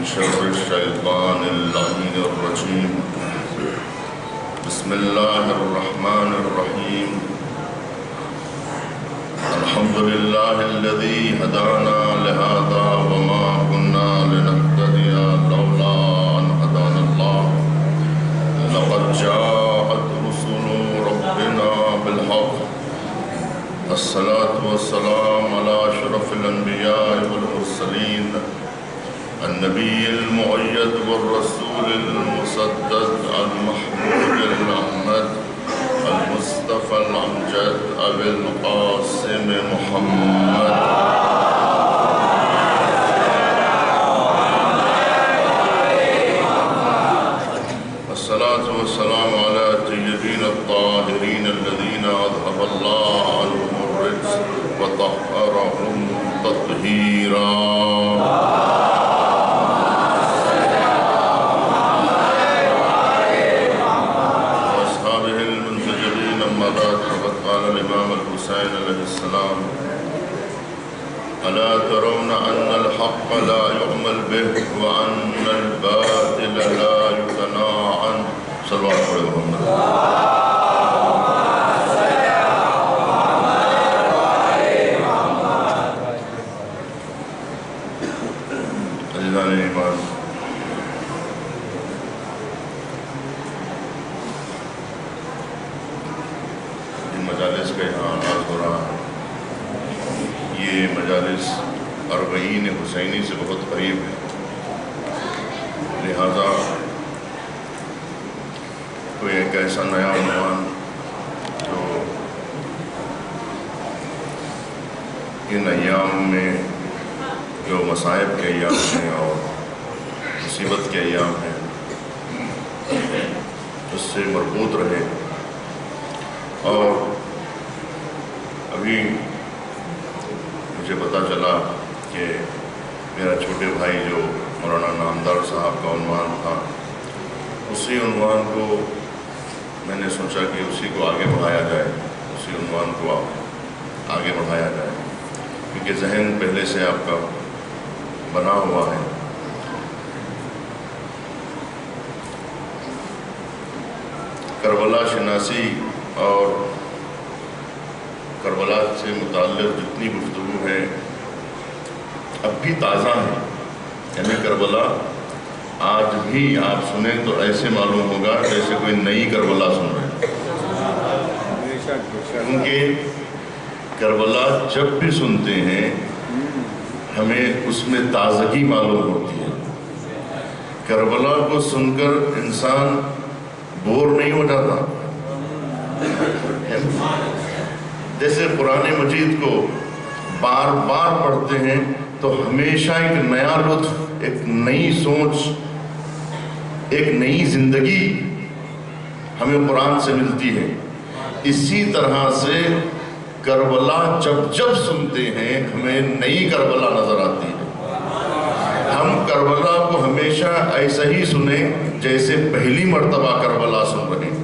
من شر الشيطان اللعين الرجيم. بسم الله الرحمن الرحيم. الحمد لله الذي هدانا لهذا وما كنا لنهتدي لولا أن هدانا الله. لقد جاءت رسل ربنا بالحق. الصلاة والسلام على أشرف الأنبياء والمرسلين، النبي المؤيد والرسول المسدد المحمود الأحمد المصطفى الأمجد أبي القاسم محمد. الصلاة والسلام على الطيبين الطاهرين الذين أذهب الله عنهم الرجس وطهرهم تطهيرا. قال الإمام الحسين علیہ السلام: ألا ترون أن الحق لا يعمل به وأن الباطل لا يقنع عنه. صلوات علی محمد. عزیزان ایمان، مجالس کا یہاں آغاز ہو رہا ہے. یہ مجالس اربعین حسینی سے بہت قریب ہے، لہذا کوئی ایک ایسا نیا عنوان جو ان ایام میں جو مصائب کے ایام ہیں اور مصیبت کے ایام ہیں اس سے مربوط رہے. اور ابھی مجھے پتہ چلا کہ میرا چھوٹے بھائی جو مولانا نامدار صاحب کا عنوان تھا، اسی عنوان کو میں نے سوچا کہ اسی کو آگے بڑھایا جائے، اسی عنوان کو آگے بڑھایا جائے، کیونکہ ذہن پہلے سے آپ کا بنا ہوا ہے. کربلا شناسی اور کربلا سے متعلق جتنی گفتگو ہے اب بھی تازہ ہے. یعنی کربلا آج بھی آپ سنیں تو ایسے معلوم ہوگا جیسے کوئی نئی کربلا سن رہے ہیں، کیونکہ کربلا جب بھی سنتے ہیں ہمیں اس میں تازگی معلوم ہوتی ہے. کربلا کو سن کر انسان بور نہیں ہو جاتا. جیسے قرآن مجید کو بار بار پڑھتے ہیں تو ہمیشہ ایک نیا لطف، ایک نئی سوچ، ایک نئی زندگی ہمیں قرآن سے ملتی ہے. اسی طرح سے کربلا جب جب سنتے ہیں ہمیں نئی کربلا نظر آتی ہے. ہم کربلا کو ہمیشہ ایسا ہی سنیں جیسے پہلی مرتبہ کربلا سن رہے ہیں،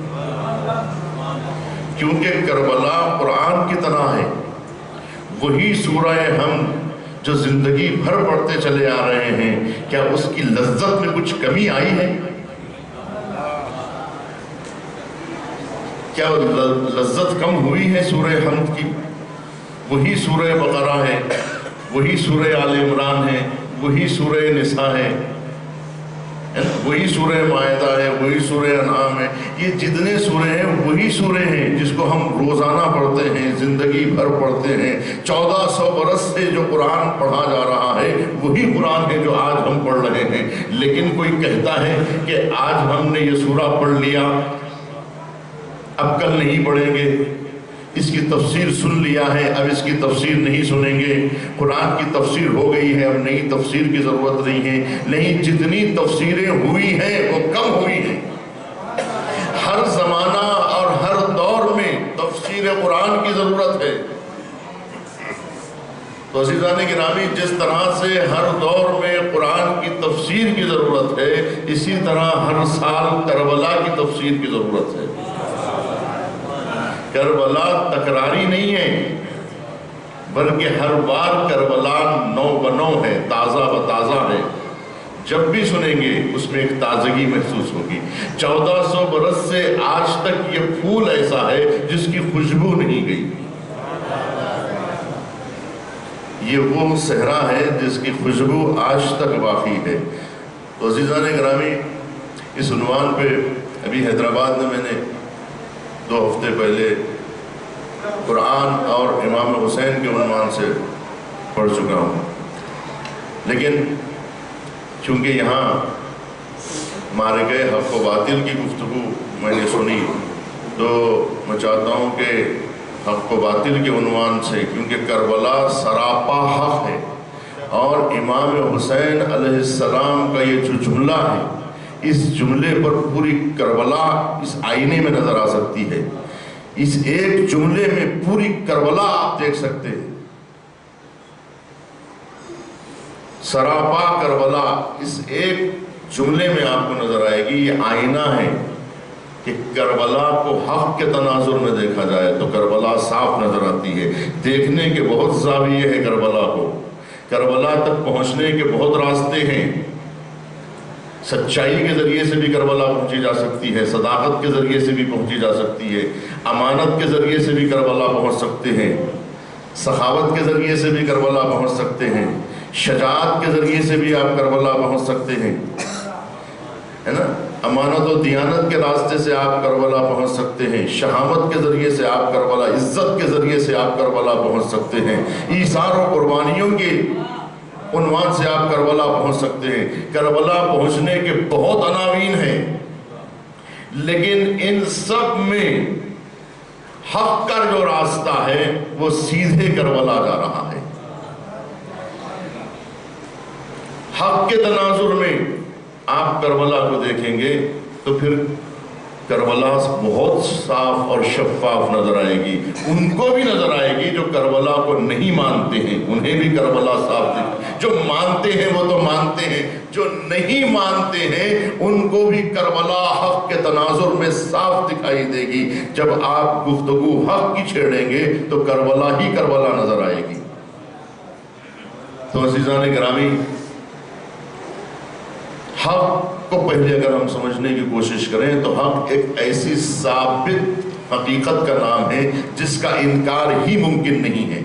کیونکہ کربلا قرآن کی طرح ہے. وہی سورہ ہم جو زندگی بھر پڑھتے چلے آ رہے ہیں، کیا اس کی لذت میں کچھ کمی آئی ہے؟ کیا لذت کم ہوئی ہے سورہ حمد کی؟ وہی سورہ بقرہ ہے، وہی سورہ آل عمران ہے، وہی سورہ نساء ہے، وہی سورہ مائدہ ہے، وہی سورہ انعام ہے. یہ جتنے سورے ہیں وہی سورے ہیں جس کو ہم روزانہ پڑھتے ہیں، زندگی بھر پڑھتے ہیں. 1400 برس سے جو قرآن پڑھا جا رہا ہے وہی قرآن ہے جو آج ہم پڑھ رہے ہیں. لیکن کوئی کہتا ہے کہ آج ہم نے یہ سورہ پڑھ لیا، اب کل نہیں پڑھیں گے. اس کی تفسیر سن لیا ہے، اب اس کی تفسیر نہیں سنیں گے. قرآن کی تفسیر ہو گئی ہے، اب نئی تفسیر کی ضرورت نہیں ہے. نہیں، جتنی تفسیریں ہوئی ہیں وہ کم ہوئی ہیں. ہر زمانہ اور ہر دور میں تفسیر قرآن کی ضرورت ہے. تو عزیزان گرامی، جس طرح سے ہر دور میں قرآن کی تفسیر کی ضرورت ہے، اسی طرح ہر سال کربلا کی تفسیر کی ضرورت ہے. کربلا تکراری نہیں ہے، بلکہ ہر بار کربلا نو بنو ہے، تازہ و تازہ ہے. جب بھی سنیں گے اس میں ایک تازگی محسوس ہوگی۔ 1400 برس سے آج تک یہ پھول ایسا ہے جس کی خوشبو نہیں گئی۔ یہ وہ صحرا ہے جس کی خوشبو آج تک باقی ہے۔ تو عزیزان گرامی، اس عنوان پہ ابھی حیدرآباد میں نے 2 ہفتے پہلے قرآن اور امام حسین کے عنوان سے پڑھ چکا ہوں، لیکن چونکہ یہاں مارے گئے حق و باطل کی گفتگو میں نے سنی، تو میں چاہتا ہوں کہ حق و باطل کے عنوان سے، کیونکہ کربلا سراپا حق ہے، اور امام حسین علیہ السلام کا یہ جو جملہ ہے، اس جملے پر پوری کربلا اس آئینے میں نظر آ سکتی ہے۔ اس ایک جملے میں پوری کربلا آپ دیکھ سکتے ہیں۔ سراپا کربلا اس ایک جملے میں آپ کو نظر آئے گی۔ یہ آئینہ ہے کہ کربلا کو حق کے تناظر میں دیکھا جائے تو کربلا صاف نظر آتی ہے۔ دیکھنے کے بہت زاویے ہیں کربلا کو، کربلا تک پہنچنے کے بہت راستے ہیں۔ سچائی کے ذریعے سے بھی کربلا پہنچی جا سکتی ہے، صداقت کے ذریعے سے بھی پہنچی جا سکتی ہے، امانت کے ذریعے سے بھی کربلا پہنچ سکتے ہیں، سخاوت کے ذریعے سے بھی کربلا پہنچ سکتے ہیں، شجاعت کے ذریعے سے بھی آپ کربلا پہنچ سکتے ہیں، ہے نا؟ امانت و دیانت کے راستے سے آپ کربلا پہنچ سکتے ہیں، شہامت کے ذریعے سے آپ کربلا، عزت کے ذریعے سے آپ کربلا پہنچ سکتے ہیں، ایثار و قربانیوں کے عنوان سے آپ کربلا پہنچ سکتے ہیں۔ کربلا پہنچنے کے بہت عناوین ہیں، لیکن ان سب میں حق کا جو راستہ ہے وہ سیدھے کربلا جا رہا ہے۔ حق کے تناظر میں آپ کربلا کو دیکھیں گے تو پھر کربلا بہت صاف اور شفاف نظر آئے گی۔ ان کو بھی نظر آئے گی جو کربلا کو نہیں مانتے ہیں، انہیں بھی کربلا صاف دکھے۔ جو مانتے ہیں وہ تو مانتے ہیں، جو نہیں مانتے ہیں ان کو بھی کربلا حق کے تناظر میں صاف دکھائی دے گی۔ جب آپ گفتگو حق کی چھیڑیں گے تو کربلا ہی کربلا نظر آئے گی۔ تو عزیزان گرامی، حق کو پہلے اگر ہم سمجھنے کی کوشش کریں تو حق ایک ایسی ثابت حقیقت کا نام ہے جس کا انکار ہی ممکن نہیں ہے۔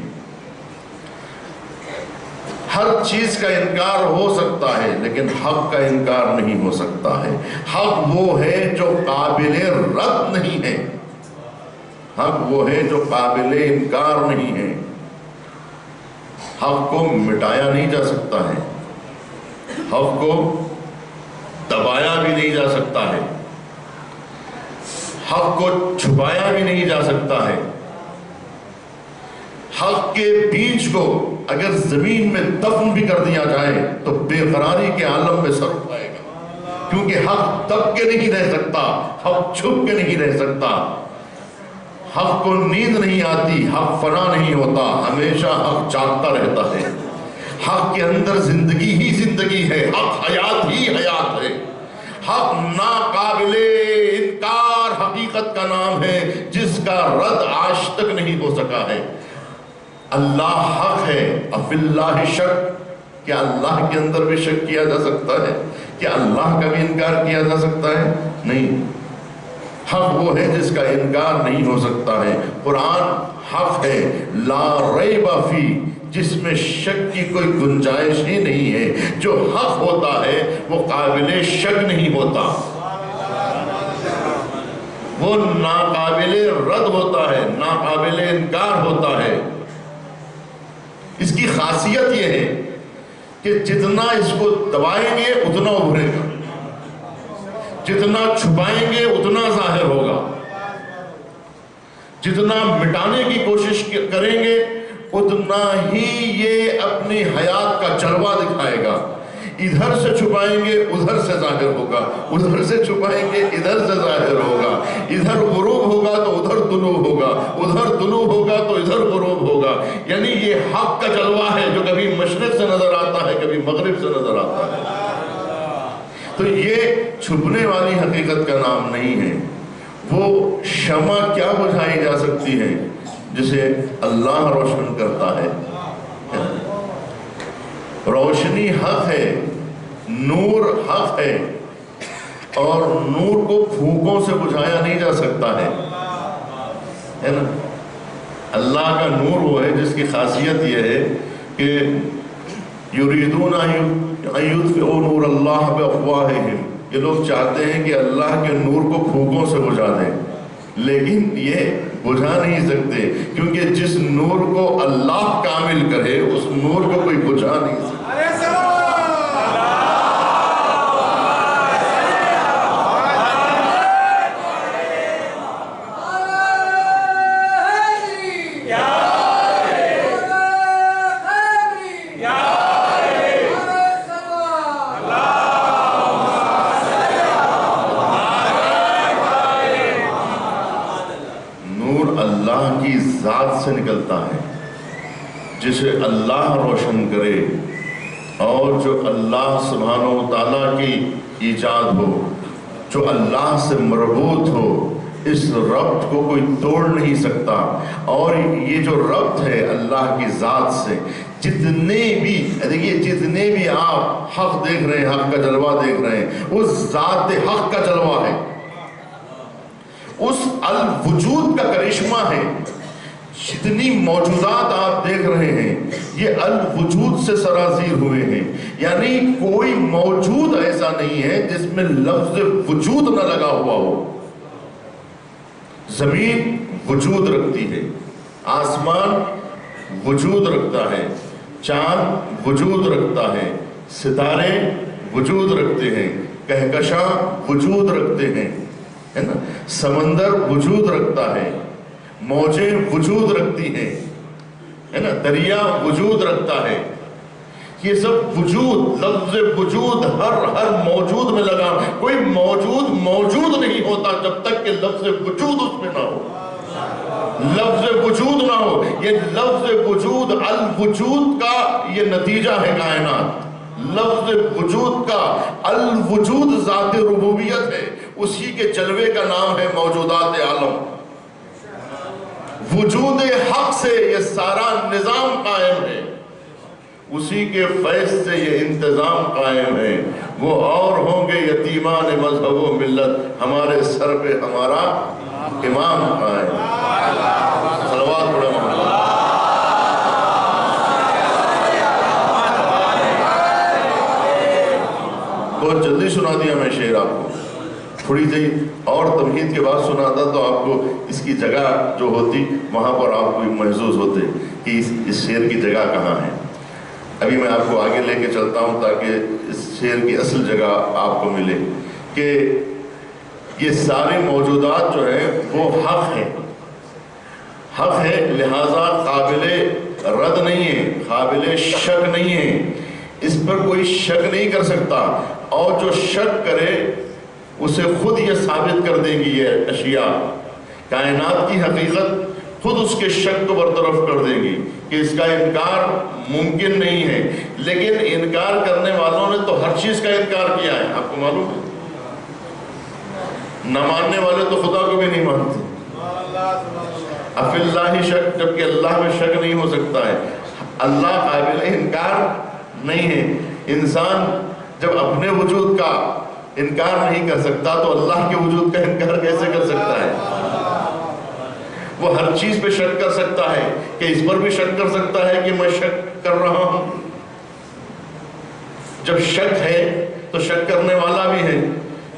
ہر چیز کا انکار ہو سکتا ہے لیکن حق کا انکار نہیں ہو سکتا ہے۔ حق وہ ہے جو قابل رد نہیں ہے، حق وہ ہے جو قابل انکار نہیں ہے۔ حق کو مٹایا نہیں جا سکتا ہے، حق کو دبایا بھی نہیں جا سکتا ہے، حق کو چھپایا بھی نہیں جا سکتا ہے۔ حق کے بیج کو اگر زمین میں دفن بھی کر دیا جائے تو بے قراری کے عالم میں سر اٹھائے گا، کیونکہ حق دب کے نہیں رہ سکتا، حق چھپ کے نہیں رہ سکتا۔ حق کو نیند نہیں آتی، حق فنا نہیں ہوتا، ہمیشہ حق جاگتا رہتا ہے۔ حق کے اندر زندگی ہی زندگی ہے، حق حیات ہی حیات ہے۔ حق ناقابل انکار حقیقت کا نام ہے جس کا رد آج تک نہیں ہو سکا ہے۔ اللہ حق ہے، افی اللہ شک، کیا اللہ کے اندر بھی شک کیا جا سکتا ہے؟ کیا اللہ کا بھی انکار کیا جا سکتا ہے؟ نہیں۔ حق وہ ہے جس کا انکار نہیں ہو سکتا ہے۔ قرآن حق ہے، لا ریب فی، جس میں شک کی کوئی گنجائش ہی نہیں ہے۔ جو حق ہوتا ہے وہ قابل شک نہیں ہوتا، وہ ناقابل رد ہوتا ہے، ناقابل انکار ہوتا ہے۔ اس کی خاصیت یہ ہے کہ جتنا اس کو دبائیں گے اتنا ابھرے گا، جتنا چھپائیں گے اتنا ظاہر ہوگا، جتنا مٹانے کی کوشش کریں گے اتنا ہی یہ اپنی حیات کا جلوہ دکھائے گا۔ ادھر سے چھپائیں گے ادھر سے ظاہر ہوگا، ادھر سے چھپائیں گے ادھر سے ظاہر ہوگا، ادھر غروب ہوگا تو ادھر طلوع ہوگا، ادھر طلوع ہوگا تو ادھر غروب ہوگا۔ یعنی یہ حق کا جلوہ ہے جو کبھی مشرق سے نظر آتا ہے، کبھی مغرب سے نظر آتا ہے۔ تو یہ چھپنے والی حقیقت کا نام نہیں ہے۔ وہ شمع کیا بجھائی جا سکتی ہے جسے اللہ روشن کرتا ہے۔ روشنی حق ہے، نور حق ہے اور نور کو پھونکوں سے بجھایا نہیں جا سکتا ہے نا. اللہ کا نور وہ ہے جس کی خاصیت یہ ہے کہ یریدون ان یطفئوا نور اللہ بافواہہم، یہ لوگ چاہتے ہیں کہ اللہ کے نور کو پھونکوں سے بجھا دیں، لیکن یہ بجھا نہیں سکتے، کیونکہ جس نور کو اللہ کامل کرے اس نور کو کوئی بجھا نہیں سکتا. ذات سے نکلتا ہے، جسے اللہ روشن کرے، اور جو اللہ سبحانہ و تعالیٰ کی ایجاد ہو، جو اللہ سے مربوط ہو، اس ربط کو کوئی توڑ نہیں سکتا. اور یہ جو ربط ہے اللہ کی ذات سے، جتنے بھی دیکھیے جتنے بھی آپ حق دیکھ رہے ہیں، حق کا جلوہ دیکھ رہے ہیں، وہ ذات حق کا جلوہ ہے، اس الوجود کا کرشمہ ہے. جتنی موجودات آپ دیکھ رہے ہیں یہ الوجود سے سرازیر ہوئے ہیں، یعنی کوئی موجود ایسا نہیں ہے جس میں لفظ وجود نہ لگا ہوا ہو. زمین وجود رکھتی ہے، آسمان وجود رکھتا ہے، چاند وجود رکھتا ہے، ستارے وجود رکھتے ہیں، کہکشاں وجود رکھتے ہیں، ہے نا، سمندر وجود رکھتا ہے، موجیں وجود رکھتی ہیں، ہے نا، دریا وجود رکھتا ہے. یہ سب وجود، لفظ وجود ہر موجود میں لگا. کوئی موجود نہیں ہوتا جب تک کہ لفظ وجود اس میں نہ ہو. لفظ وجود نہ ہو، یہ لفظ وجود الوجود کا یہ نتیجہ ہے. کائنات لفظ وجود کا، الوجود ذات ربوبیت ہے، اسی کے جلوے کا نام ہے موجودات عالم. وجود حق سے یہ سارا نظام قائم ہے، اسی کے فیض سے یہ انتظام قائم ہے. وہ اور ہوں گے یتیمان مذہب و ملت، ہمارے سر پہ ہمارا امام قائم. صلوات پڑھیں محمد. بہت جلدی سنا دیا میں شعر آپ کو، تھوڑی سی اور تمہید کے بعد سناتا تو آپ کو اس کی جگہ جو ہوتی وہاں پر آپ کو محسوس ہوتے کہ اس شعر کی جگہ کہاں ہے. ابھی میں آپ کو آگے لے کے چلتا ہوں تاکہ اس شعر کی اصل جگہ آپ کو ملے کہ یہ سارے موجودات جو ہیں وہ حق ہے، حق ہے، لہٰذا قابل رد نہیں ہے، قابل شک نہیں ہے، اس پر کوئی شک نہیں کر سکتا. اور جو شک کرے اسے خود یہ ثابت کر دیں گی یہ اشیاء، کائنات کی حقیقت خود اس کے شک کو برطرف کر دیں گی کہ اس کا انکار ممکن نہیں ہے. لیکن انکار کرنے والوں نے تو ہر چیز کا انکار کیا ہے، آپ کو معلوم ہے. نہ ماننے والے تو خدا کو بھی نہیں مانتے. افی اللہ شک، جبکہ اللہ میں شک نہیں ہو سکتا ہے، اللہ قابل انکار نہیں ہے. انسان جب اپنے وجود کا انکار نہیں کر سکتا تو اللہ کے وجود کا انکار کیسے کر سکتا ہے؟ وہ ہر چیز پہ شک کر سکتا ہے کہ اس پر بھی شک کر سکتا ہے کہ میں شک کر رہا ہوں. جب شک ہے تو شک کرنے والا بھی ہے،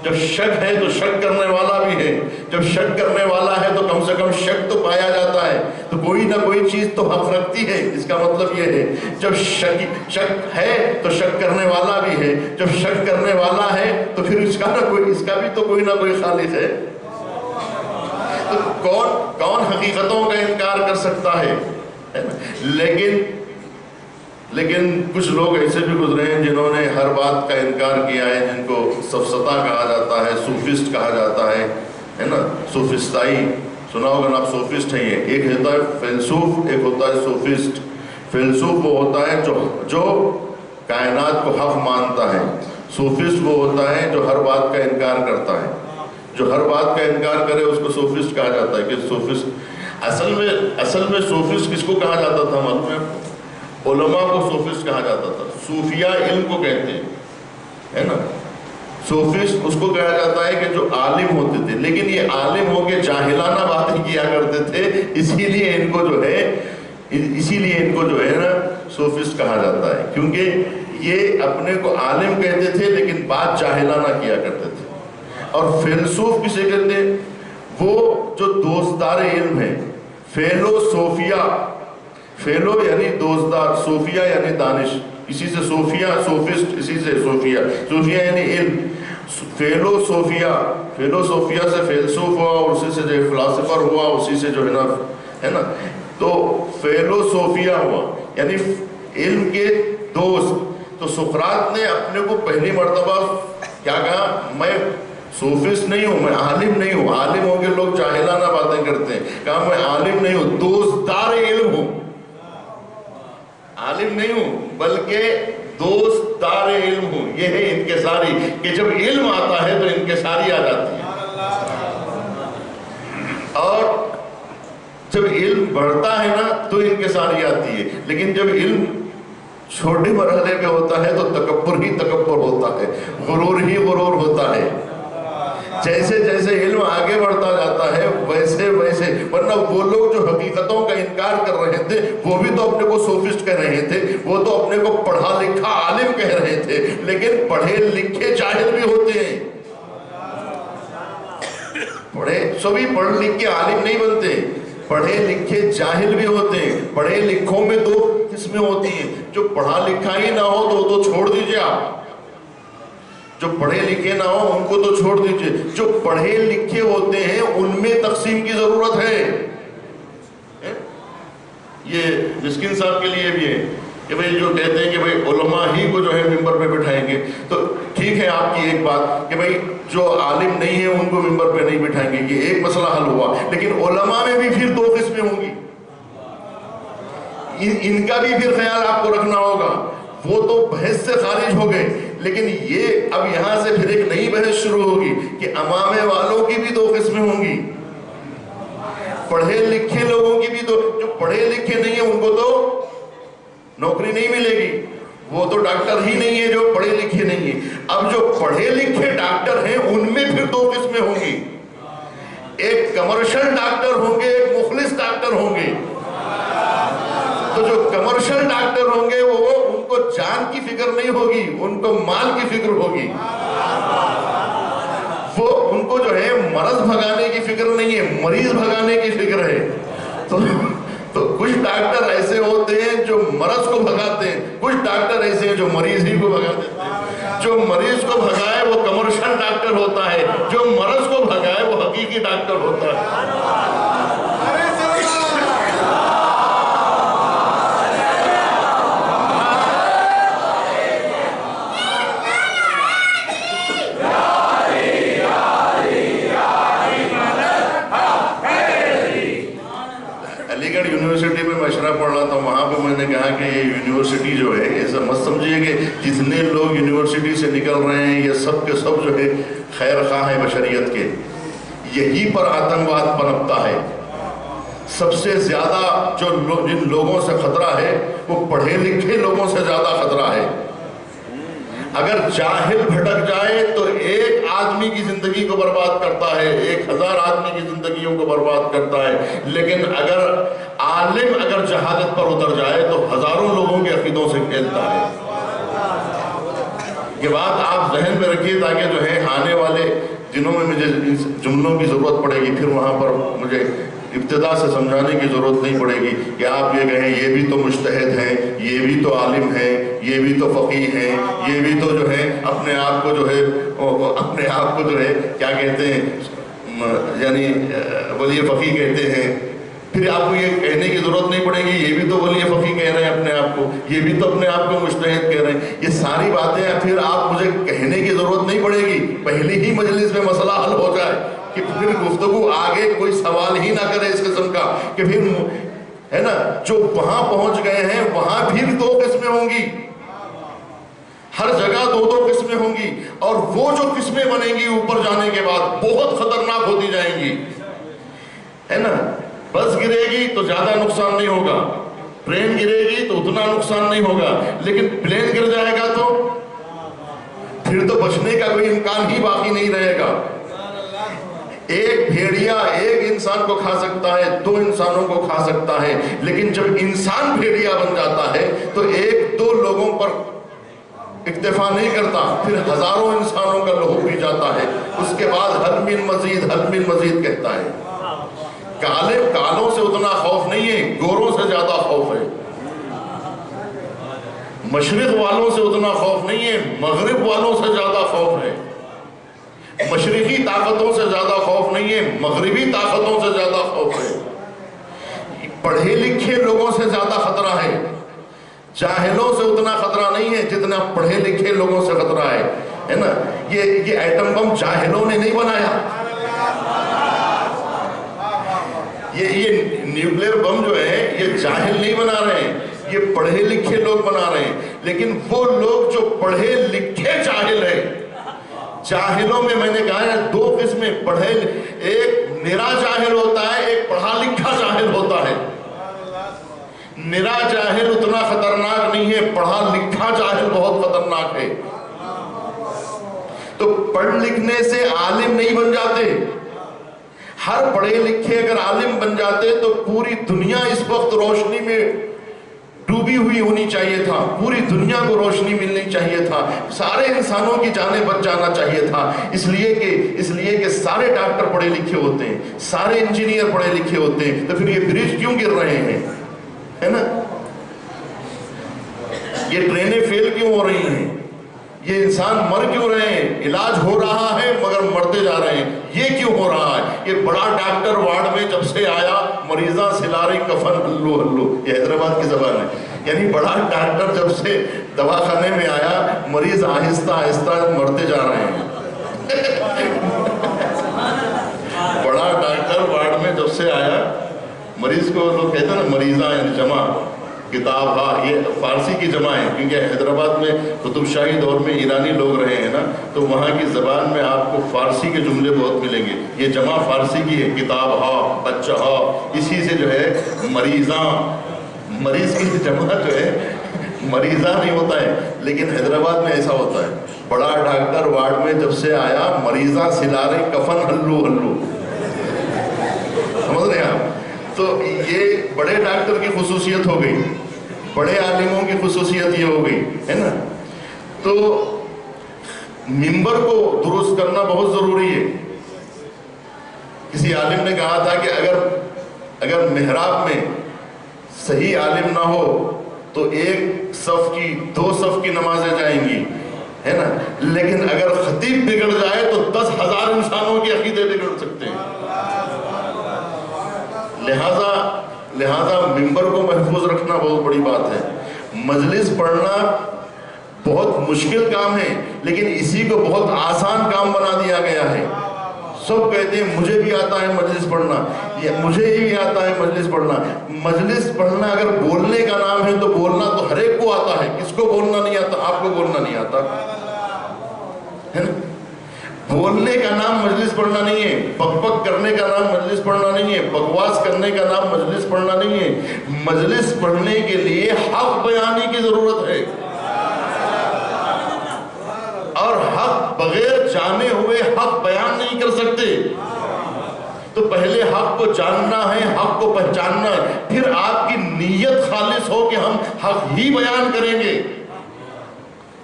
جب شک ہے تو شک کرنے والا بھی ہے. جب شک کرنے والا ہے تو کم سے کم شک تو پایا جاتا ہے، تو کوئی نہ کوئی چیز تو حق رکھتی ہے. اس کا مطلب یہ ہے جب شک ہے تو شک کرنے والا بھی ہے، جب شک کرنے والا ہے تو پھر اس کا بھی تو کوئی نہ کوئی خالق ہے. تو کون حقیقتوں کا انکار کر سکتا ہے؟ لیکن کچھ لوگ ایسے بھی گزرے ہیں جنہوں نے ہر بات کا انکار کیا ہے، جن کو سفسطہ کہا جاتا ہے، صوفسٹ کہا جاتا ہے نا، صوفستائی سنا ہوگا نا آپ. صوفسٹ ہیں یہ، ایک ہوتا ہے فیلسوف، ایک ہوتا ہے صوفسٹ. فیلسوف وہ ہوتا ہے جو کائنات کو حق مانتا ہے. صوفسٹ وہ ہوتا ہے جو ہر بات کا انکار کرتا ہے. جو ہر بات کا انکار کرے اس کو صوفسٹ کہا جاتا ہے. کہ صوفسٹ اصل میں صوفسٹ کس کو کہا جاتا تھا معلوم ہے؟ علماء کو صوفسٹ کہا جاتا تھا. صوفیہ علم کو کہتے ہیں. ہے نا. صوفسٹ اس کو کہا جاتا ہے کہ جو عالم ہوتے تھے، لیکن یہ عالم ہو کے جاہلانہ باتیں کیا کرتے تھے، اسی لیے ان کو جو ہے نا صوفسٹ کہا جاتا ہے، کیونکہ یہ اپنے کو عالم کہتے تھے لیکن بات جاہلانہ کیا کرتے تھے. اور فیلسوف کسے کہتے ہیں؟ وہ جو دوستدار علم ہے. فیلوسوفیا، فیلو یعنی دوستدار، صوفیہ یعنی دانش، اسی سے صوفیہ، صوفسٹ اسی سے صوفیہ، صوفیہ یعنی علم. فیلوسوفیا، فیلوسوفیا سے فیلسوف ہوا، اور اسی سے جو فلاسفر ہوا، اسی سے جو ہے نا تو فیلوسوفیا ہوا یعنی علم کے دوست. تو سقراط نے اپنے کو پہلی مرتبہ کیا کہا؟ میں صوفسٹ نہیں ہوں، میں عالم نہیں ہوں. عالم ہوں کے لوگ جاہلانہ باتیں کرتے ہیں. کہا میں عالم نہیں ہوں، دوستدار علم ہوں. عالم نہیں ہوں بلکہ دوستدار علم ہوں. یہ ہے انکساری، کہ جب علم آتا ہے تو انکساری آ جاتی ہے. اور جب علم بڑھتا ہے نا تو انکساری آتی ہے. لیکن جب علم چھوٹے مرحلے پہ ہوتا ہے تو تکبر ہی تکبر ہوتا ہے، غرور ہی غرور ہوتا ہے. جیسے جیسے علم آگے بڑھتا جاتا ہے ویسے ویسے، ورنہ وہ لوگ جو حقیقتوں کا انکار کر رہے تھے وہ بھی تو اپنے کو صوفسٹ کہہ رہے تھے، وہ تو اپنے کو پڑھا لکھا عالم کہہ رہے تھے، لیکن پڑھے لکھے جاہل بھی ہوتے ہیں. سبھی پڑھ لکھ کے عالم نہیں بنتے، پڑھے لکھے جاہل بھی ہوتے ہیں. پڑھے لکھوں میں دو قسمیں ہوتی ہیں، جو پڑھا لکھا ہی نہ ہو تو چھوڑ دیجئے. آپ جو پڑھے لکھے نہ ہو ان کو تو چھوڑ دیجئے. جو پڑھے لکھے ہوتے ہیں ان میں تقسیم کی ضرورت ہے. یہ مسکین صاحب کے لیے بھی ہے کہ بھئی جو کہتے ہیں کہ بھئی علماء ہی کو جو ہے ممبر پہ بٹھائیں گے، تو ٹھیک ہے آپ کی ایک بات کہ بھئی جو عالم نہیں ہے ان کو ممبر پہ نہیں بٹھائیں گے، یہ ایک مسئلہ حل ہوا. لیکن علماء میں بھی پھر دو قسمیں ہوں گی، ان کا بھی پھر خیال آپ کو رکھنا ہوگا. وہ تو بحث سے خارج ہو گئے، لیکن یہ اب یہاں سے پھر ایک نئی بحث شروع ہوگی کہ امامے والوں کی بھی دو قسمیں ہوں گی. پڑھے لکھے لوگوں کی بھی دو، جو پڑھے لکھے نہیں ہیں ان کو تو نوکری نہیں ملے گی، وہ تو ڈاکٹر ہی نہیں ہے جو پڑھے لکھے نہیں ہیں. اب جو پڑھے لکھے ڈاکٹر ہیں ان میں پھر دو قسمیں ہوں گی، ایک کمرشل ڈاکٹر ہوں گے، ایک مخلص ڈاکٹر ہوں گے. تو جو کمرشل ڈاکٹر ہوں گے وہ ان کو جان کی فکر نہیں ہوگی، ان کو مال کی فکر ہوگی. وہ ان کو جو ہے مرض بھگانے کی فکر نہیں ہے، مریض بھگانے کی فکر ہے. تو کچھ ڈاکٹر ایسے ہوتے ہیں جو مرض کو بھگاتے ہیں، کچھ ڈاکٹر ایسے ہیں جو مریض ہی کو بھگا دیتے ہیں. جو مریض کو بھگائے وہ کمرشل ڈاکٹر ہوتا ہے، جو مرض کو بھگائے وہ حقیقی ڈاکٹر ہوتا ہے. یونیورسٹی میں مشورہ پڑھ رہا تھا، وہاں پہ میں نے کہا کہ یہ یونیورسٹی جو ہے ایسا مت سمجھیے کہ جتنے لوگ یونیورسٹی سے نکل رہے ہیں یہ سب کے سب جو ہے خیر خواہ ہیں بشریت کے. یہی پر آتنکواد پنپتا ہے. سب سے زیادہ جن لوگوں سے خطرہ ہے وہ پڑھے لکھے لوگوں سے زیادہ خطرہ ہے. اگر جاہل بھٹک جائے تو ایک آدمی کی زندگی کو برباد کرتا ہے، 1000 آدمی کی زندگیوں کو برباد کرتا ہے. لیکن اگر عالم جہالت پر اتر جائے تو ہزاروں لوگوں کے عقیدوں سے کھیلتا ہے. یہ بات آپ ذہن میں رکھیے تاکہ جو ہے آنے والے دنوں میں مجھے ان جملوں کی ضرورت پڑے گی، پھر وہاں پر مجھے ابتدا سے سمجھانے کی ضرورت نہیں پڑے گی کہ آپ یہ کہیں یہ بھی تو مجتہد ہیں، یہ بھی تو عالم ہیں، یہ بھی تو فقیہ ہیں، یہ بھی تو جو ہے اپنے آپ کو جو ہے کیا کہتے ہیں، یعنی ولی فقیہ کہتے ہیں. پھر آپ کو یہ کہنے کی ضرورت نہیں پڑے گی یہ بھی تو ولی فقیہ کہہ رہے ہیں اپنے آپ کو، یہ بھی تو اپنے آپ کو مجتہد کہہ رہے ہیں. یہ ساری باتیں پھر آپ مجھے کہنے کی ضرورت نہیں پڑے گی، پہلی ہی مجلس میں مسئلہ حل ہو جائے کہ پھر گفتگو آگے کوئی سوال ہی نہ کرے اس قسم کا کہ پھر ہے نا جو وہاں پہنچ گئے ہیں وہاں بھی 2 قسمیں ہوں گی، ہر جگہ 2 قسمیں ہوں گی. اور وہ جو قسمیں بنیں گی اوپر جانے کے بعد بہت خطرناک ہوتی جائیں گی، ہے نا. بس گرے گی تو زیادہ نقصان نہیں ہوگا، ٹرین گرے گی تو اتنا نقصان نہیں ہوگا، لیکن پلین گر جائے گا تو پھر تو بچنے کا کوئی امکان ہی باقی نہیں رہے گا۔ ایک بھیڑیا ایک انسان کو کھا سکتا ہے، 2 انسانوں کو کھا سکتا ہے، لیکن جب انسان بھیڑیا بن جاتا ہے تو 1-2 لوگوں پر اکتفا نہیں کرتا، پھر ہزاروں انسانوں کا لہو پی جاتا ہے۔ اس کے بعد حل من مزید حل من مزید کہتا ہے۔ کالوں سے اتنا خوف نہیں ہے، گوروں سے زیادہ خوف ہے۔ مشرق والوں سے اتنا خوف نہیں ہے، مغرب والوں سے زیادہ خوف ہے۔ مشرقی طاقتوں سے زیادہ خوف نہیں ہے، مغربی طاقتوں سے زیادہ خوف ہے۔ پڑھے لکھے لوگوں سے زیادہ خطرہ ہے، جاہلوں سے اتنا خطرہ نہیں ہے جتنا پڑھے لکھے لوگوں سے خطرہ ہے نا۔ یہ ایٹم بم جاہلوں نے نہیں بنایا، یہ نیوکلیر بم جو ہے یہ جاہل نہیں بنا رہے ہیں، یہ پڑھے لکھے لوگ بنا رہے ہیں۔ لیکن وہ لوگ جو پڑھے لکھے جاہل ہیں، جاہلوں میں نے کہا ہے 2 قسمیں، ایک نرا جاہل ہوتا ہے، ایک پڑھا لکھا جاہل ہوتا ہے۔ نرا جاہل اتنا خطرناک نہیں ہے، پڑھا لکھا جاہل بہت خطرناک ہے۔ تو پڑھ لکھنے سے عالم نہیں بن جاتے، ہر پڑھے لکھے اگر عالم بن جاتے تو پوری دنیا اس وقت روشنی میں ڈوبی ہوئی ہونی چاہیے تھا، پوری دنیا کو روشنی ملنی چاہیے تھا، سارے انسانوں کی جانیں بچ جانا چاہیے تھا۔ اس لیے کہ سارے ڈاکٹر پڑھے لکھے ہوتے ہیں، سارے انجینئر پڑھے لکھے ہوتے ہیں، تو پھر یہ برج کیوں گر رہے ہیں، ہے نا؟ یہ ٹرینیں فیل کیوں ہو رہی ہیں، یہ انسان مر کیوں رہے ہیں، علاج ہو رہا ہے مگر مرتے جا رہے ہیں، یہ کیوں ہو رہا ہے؟ یہ بڑا ڈاکٹر وارڈ میں جب سے آیا، مریضاں سلارے کفن ہلو ہلو، یہ حیدرآباد کی زبان ہے، یعنی بڑا ڈاکٹر جب سے دواخانے میں آیا، مریض آہستہ آہستہ مرتے جا رہے ہیں۔ بڑا ڈاکٹر وارڈ میں جب سے آیا، مریض کو لوگ کہتے ہیں نا مریضاں یعنی جمع کتاب، ہاں یہ فارسی کی جمع ہے، کیونکہ حیدرآباد میں قطب شاہی دور میں ایرانی لوگ رہے ہیں نا، تو وہاں کی زبان میں آپ کو فارسی کے جملے بہت ملیں گے۔ یہ جمع فارسی کی ہے، کتاب ہا، بچہ ہا، اسی سے جو ہے مریضاں، مریض کی جمع جو ہے مریضاں نہیں ہوتا ہے، لیکن حیدرآباد میں ایسا ہوتا ہے۔ بڑا ڈاکٹر وارڈ میں جب سے آیا، مریضاں سلارے کفن ہلو ہلو، سمجھ رہے ہیں آپ؟ تو یہ بڑے ڈاکٹر کی خصوصیت ہو گئی، بڑے عالموں کی خصوصیت یہ ہو گئی ہے نا۔ تو منبر کو درست کرنا بہت ضروری ہے۔ کسی عالم نے کہا تھا کہ اگر محراب میں صحیح عالم نہ ہو تو 1 صف کی 2 صف کی نمازیں جائیں گی، ہے نا، لیکن اگر خطیب بگڑ جائے تو 10,000 انسانوں کے عقیدے بگڑ سکتے ہیں۔ لہذا منبر کو محفوظ رکھنا بہت بڑی بات ہے۔ مجلس پڑھنا بہت مشکل کام ہے، لیکن اسی کو بہت آسان کام بنا دیا گیا ہے۔ سب کہتے ہیں مجھے بھی آتا ہے مجلس پڑھنا، مجھے ہی آتا ہے مجلس پڑھنا۔ مجلس پڑھنا اگر بولنے کا نام ہے تو بولنا تو ہر ایک کو آتا ہے، کس کو بولنا نہیں آتا؟ آپ کو بولنا نہیں آتا ہے نا۔ بولنے کا نام مجلس پڑھنا نہیں ہے، بک بک کرنے کا نام مجلس پڑھنا نہیں ہے، بکواس کرنے کا نام مجلس پڑھنا نہیں ہے۔ مجلس پڑھنے کے لیے حق بیانی کی ضرورت ہے، اور حق بغیر جانے ہوئے حق بیان نہیں کر سکتے۔ تو پہلے حق کو جاننا ہے، حق کو پہچاننا ہے، پھر آپ کی نیت خالص ہو کہ ہم حق ہی بیان کریں گے،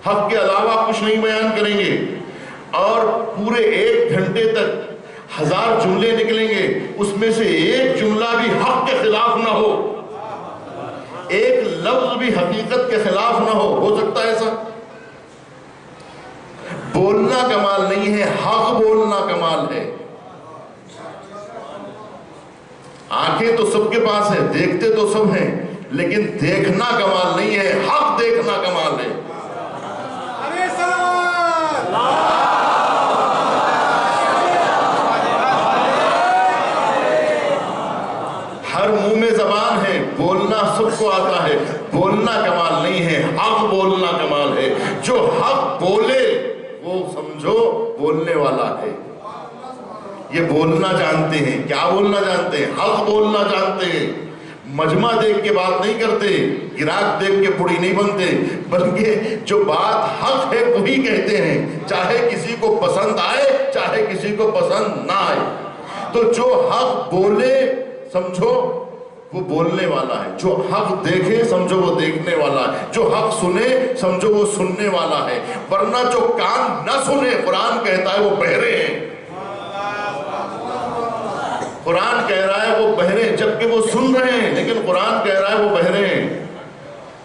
حق کے علاوہ کچھ نہیں بیان کریں گے، اور پورے 1 گھنٹے تک 1000 جملے نکلیں گے، اس میں سے 1 جملہ بھی حق کے خلاف نہ ہو، 1 لفظ بھی حقیقت کے خلاف نہ ہو سکتا ہے ایسا؟ بولنا کمال نہیں ہے، حق بولنا کمال ہے۔ آنکھیں تو سب کے پاس ہیں، دیکھتے تو سب ہیں، لیکن دیکھنا کمال نہیں ہے، حق دیکھنا کمال ہے۔ ہر منہ میں زبان ہے، بولنا سب کو آتا ہے، بولنا کمال نہیں ہے، حق بولنا کمال ہے۔ جو حق بولے وہ سمجھو بولنے والا ہے۔ یہ بولنا جانتے ہیں، کیا بولنا جانتے ہیں؟ حق بولنا جانتے ہیں۔ مجمع دیکھ کے بات نہیں کرتے، گراہک دیکھ کے پڑی نہیں بنتے، بلکہ جو بات حق ہے وہی کہتے ہیں، چاہے کسی کو پسند آئے چاہے کسی کو پسند نہ آئے۔ تو جو حق بولے سمجھو وہ بولنے والا ہے، جو حق دیکھے سمجھو وہ دیکھنے والا ہے، جو حق سنے سمجھو وہ سننے والا ہے، ورنہ جو کان نہ سنے قرآن کہتا ہے وہ بہرے ہیں۔ قرآن کہہ رہا ہے وہ بہرے ہیں، جبکہ وہ سن رہے ہیں، لیکن قرآن کہہ رہا ہے وہ بہرے ہیں۔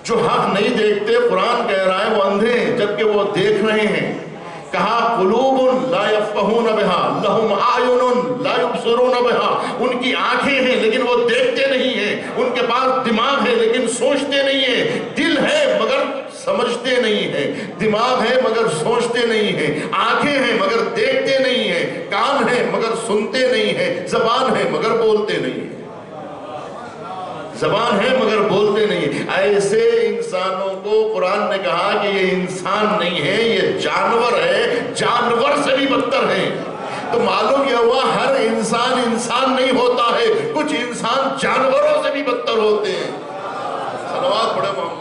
جو حق نہیں دیکھتے قرآن کہہ رہا ہے وہ اندھے ہیں، جبکہ وہ دیکھ رہے ہیں۔ کہا قلوب لا یفقہون بہا لہم اعین لا یبصرون بہا، ان کی آنکھیں ہیں لیکن وہ دیکھتے نہیں ہیں، ان کے پاس دماغ ہے لیکن سوچتے نہیں ہیں، دل ہے مگر سمجھتے نہیں ہیں، دماغ ہے مگر سوچتے نہیں ہیں، آنکھیں ہیں مگر دیکھتے نہیں ہیں، کان ہے مگر سنتے نہیں ہیں، زبان ہے مگر بولتے نہیں ہیں، زبان ہے مگر بولتے نہیں ہیں۔ ایسے انسانوں کو قرآن نے کہا کہ یہ انسان نہیں ہے، یہ جانور ہے، جانور سے بھی بدتر ہے۔ تو معلوم یہ ہوا ہر انسان انسان نہیں ہوتا ہے، کچھ انسان جانوروں سے بھی بدتر ہوتے ہیں۔ صلوات پڑھے محمد۔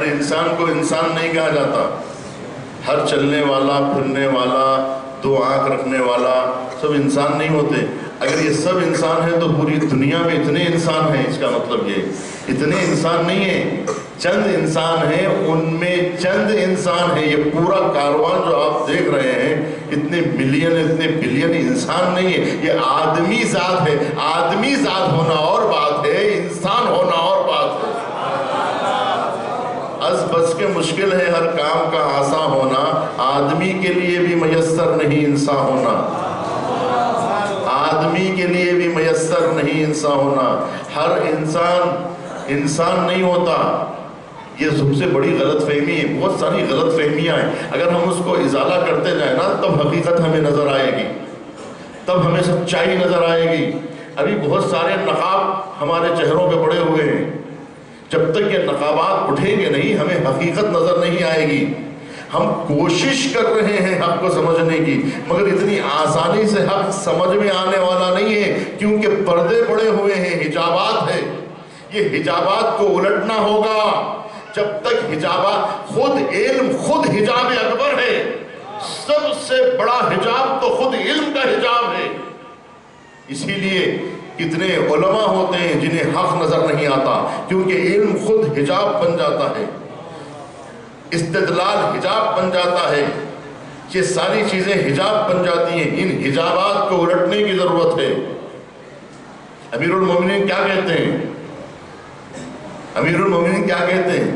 انسان کو انسان نہیں کہا جاتا، ہر چلنے والا پھرنے والا دو آنکھ رکھنے والا سب انسان نہیں ہوتے۔ اگر یہ سب انسان ہیں تو پوری دنیا میں اتنے انسان ہیں، اس کا مطلب یہ اتنے انسان نہیں ہیں، چند انسان ہیں، ان میں چند انسان ہیں۔ یہ پورا کاروان جو آپ دیکھ رہے ہیں اتنے ملین اتنے بلین انسان نہیں ہے، یہ آدمی ذات ہے۔ آدمی ذات ہونا اور بات ہے، انسان ہونا اور بات ہے۔ از بس کے مشکل ہے ہر کام کا آسان ہونا، آدمی کے لیے بھی میسر نہیں انسان ہونا، آدمی کے لیے بھی میسر نہیں انسان ہونا۔ ہر انسان نہیں ہوتا، یہ سب سے بڑی غلط فہمی ہے۔ بہت ساری غلط فہمیاں ہیں، اگر ہم اس کو ازالہ کرتے جائیں نا تب حقیقت ہمیں نظر آئے گی، تب ہمیں سچائی نظر آئے گی۔ ابھی بہت سارے نقاب ہمارے چہروں پہ پڑے ہوئے ہیں، جب تک یہ نقابات اٹھیں گے نہیں ہمیں حقیقت نظر نہیں آئے گی۔ ہم کوشش کر رہے ہیں حق کو سمجھنے کی، مگر اتنی آسانی سے حق سمجھ میں آنے والا نہیں ہے، کیونکہ پردے پڑے ہوئے ہیں، حجابات ہے۔ یہ حجابات کو الٹنا ہوگا۔ جب تک حجابات خود علم خود حجاب اکبر ہے، سب سے بڑا حجاب تو خود علم کا حجاب ہے۔ اسی لیے کتنے علماء ہوتے ہیں جنہیں حق نظر نہیں آتا، کیونکہ علم خود حجاب بن جاتا ہے، استدلال حجاب بن جاتا ہے، یہ ساری چیزیں حجاب بن جاتی ہیں۔ ان حجابات کو الٹنے کی ضرورت ہے۔ امیر المومنین کیا کہتے ہیں؟ امیر المومنین کیا کہتے ہیں؟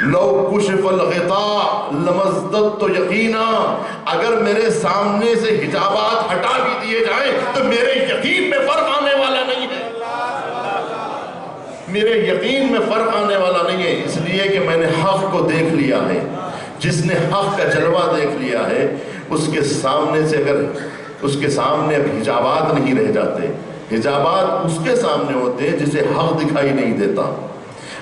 لو کشف الغطاء لمزددت یقینا، اگر میرے سامنے سے حجابات ہٹا بھی دیے جائیں تو میرے یقین میں فرق آنے والا نہیں ہے، میرے یقین میں فرق آنے والا نہیں ہے، اس لیے کہ میں نے حق کو دیکھ لیا ہے۔ جس نے حق کا جلوہ دیکھ لیا ہے اس کے سامنے سے اگر اس کے سامنے اب حجابات نہیں رہ جاتے، حجابات اس کے سامنے ہوتے ہیں جسے حق دکھائی نہیں دیتا،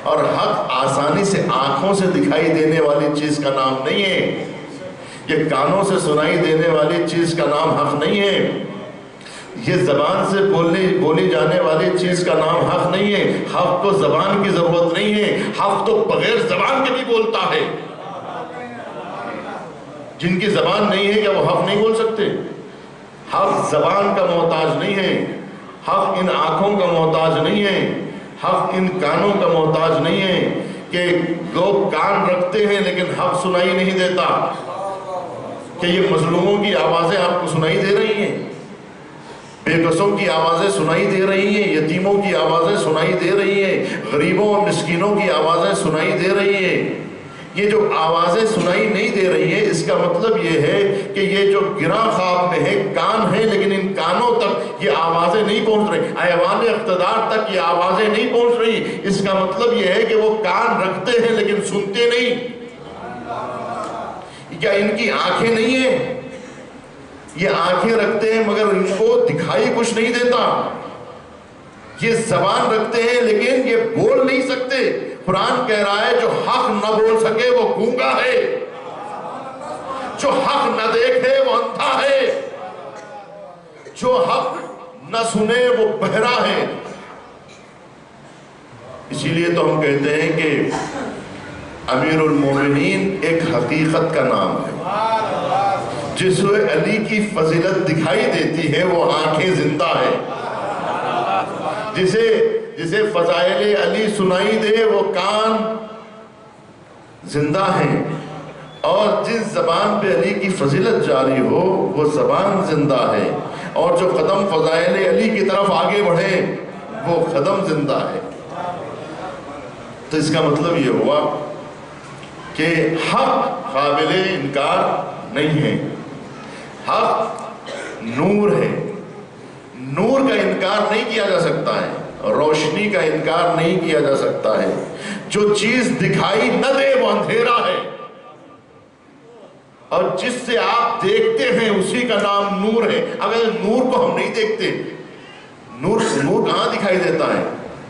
اور حق آسانی سے آنکھوں سے دکھائی دینے والی چیز کا نام نہیں ہے، یہ کانوں سے سنائی دینے والی چیز کا نام حق نہیں ہے، یہ زبان سے بولی جانے والی چیز کا نام حق نہیں ہے۔ حق کو زبان کی ضرورت نہیں ہے، حق تو بغیر زبان کے بھی بولتا ہے۔ جن کی زبان نہیں ہے کیا وہ حق نہیں بول سکتے؟ حق زبان کا محتاج نہیں ہے، حق ان آنکھوں کا محتاج نہیں ہے، حق ان کانوں کا محتاج نہیں ہے کہ لوگ کان رکھتے ہیں لیکن حق سنائی نہیں دیتا۔ کہ یہ مظلوموں کی آوازیں آپ کو سنائی دے رہی ہیں، بے قصوں کی آوازیں سنائی دے رہی ہیں، یتیموں کی آوازیں سنائی دے رہی ہیں، غریبوں اور مسکینوں کی آوازیں سنائی دے رہی ہیں۔ یہ جو آوازیں سنائی نہیں دے رہی ہیں اس کا مطلب یہ ہے کہ یہ جو گراں خواب میں ہے کان ہے، لیکن ان کانوں تک یہ آوازیں نہیں پہنچ رہی، ایوان اقتدار تک یہ آوازیں نہیں پہنچ رہی۔ اس کا مطلب یہ ہے کہ وہ کان رکھتے ہیں لیکن سنتے نہیں۔ کیا ان کی آنکھیں نہیں ہیں؟ یہ آنکھیں رکھتے ہیں مگر ان کو دکھائی کچھ نہیں دیتا. یہ زبان رکھتے ہیں لیکن یہ بول نہیں سکتے. قرآن کہہ رہا ہے جو حق نہ بول سکے وہ گونگا ہے، جو حق نہ دیکھے وہ اندھا ہے، جو حق نہ سنے وہ بہرا ہے. اسی لیے تو ہم کہتے ہیں کہ امیر المومنین ایک حقیقت کا نام ہے. جس سے علی کی فضیلت دکھائی دیتی ہے وہ آنکھیں زندہ ہے. جسے فضائل علی سنائی دے وہ کان زندہ ہیں. اور جس زبان پہ علی کی فضیلت جاری ہو وہ زبان زندہ ہے. اور جو قدم فضائل علی کی طرف آگے بڑھے وہ قدم زندہ ہے. تو اس کا مطلب یہ ہوا کہ حق قابل انکار نہیں ہے. حق نور ہے. نور کا انکار نہیں کیا جا سکتا ہے. روشنی کا انکار نہیں کیا جا سکتا ہے. جو چیز دکھائی نہ دے وہ اندھیرا ہے. اور جس سے آپ دیکھتے ہیں اسی کا نام نور ہے. اگر نور کو ہم نہیں دیکھتے، نور کہاں دکھائی دیتا ہے؟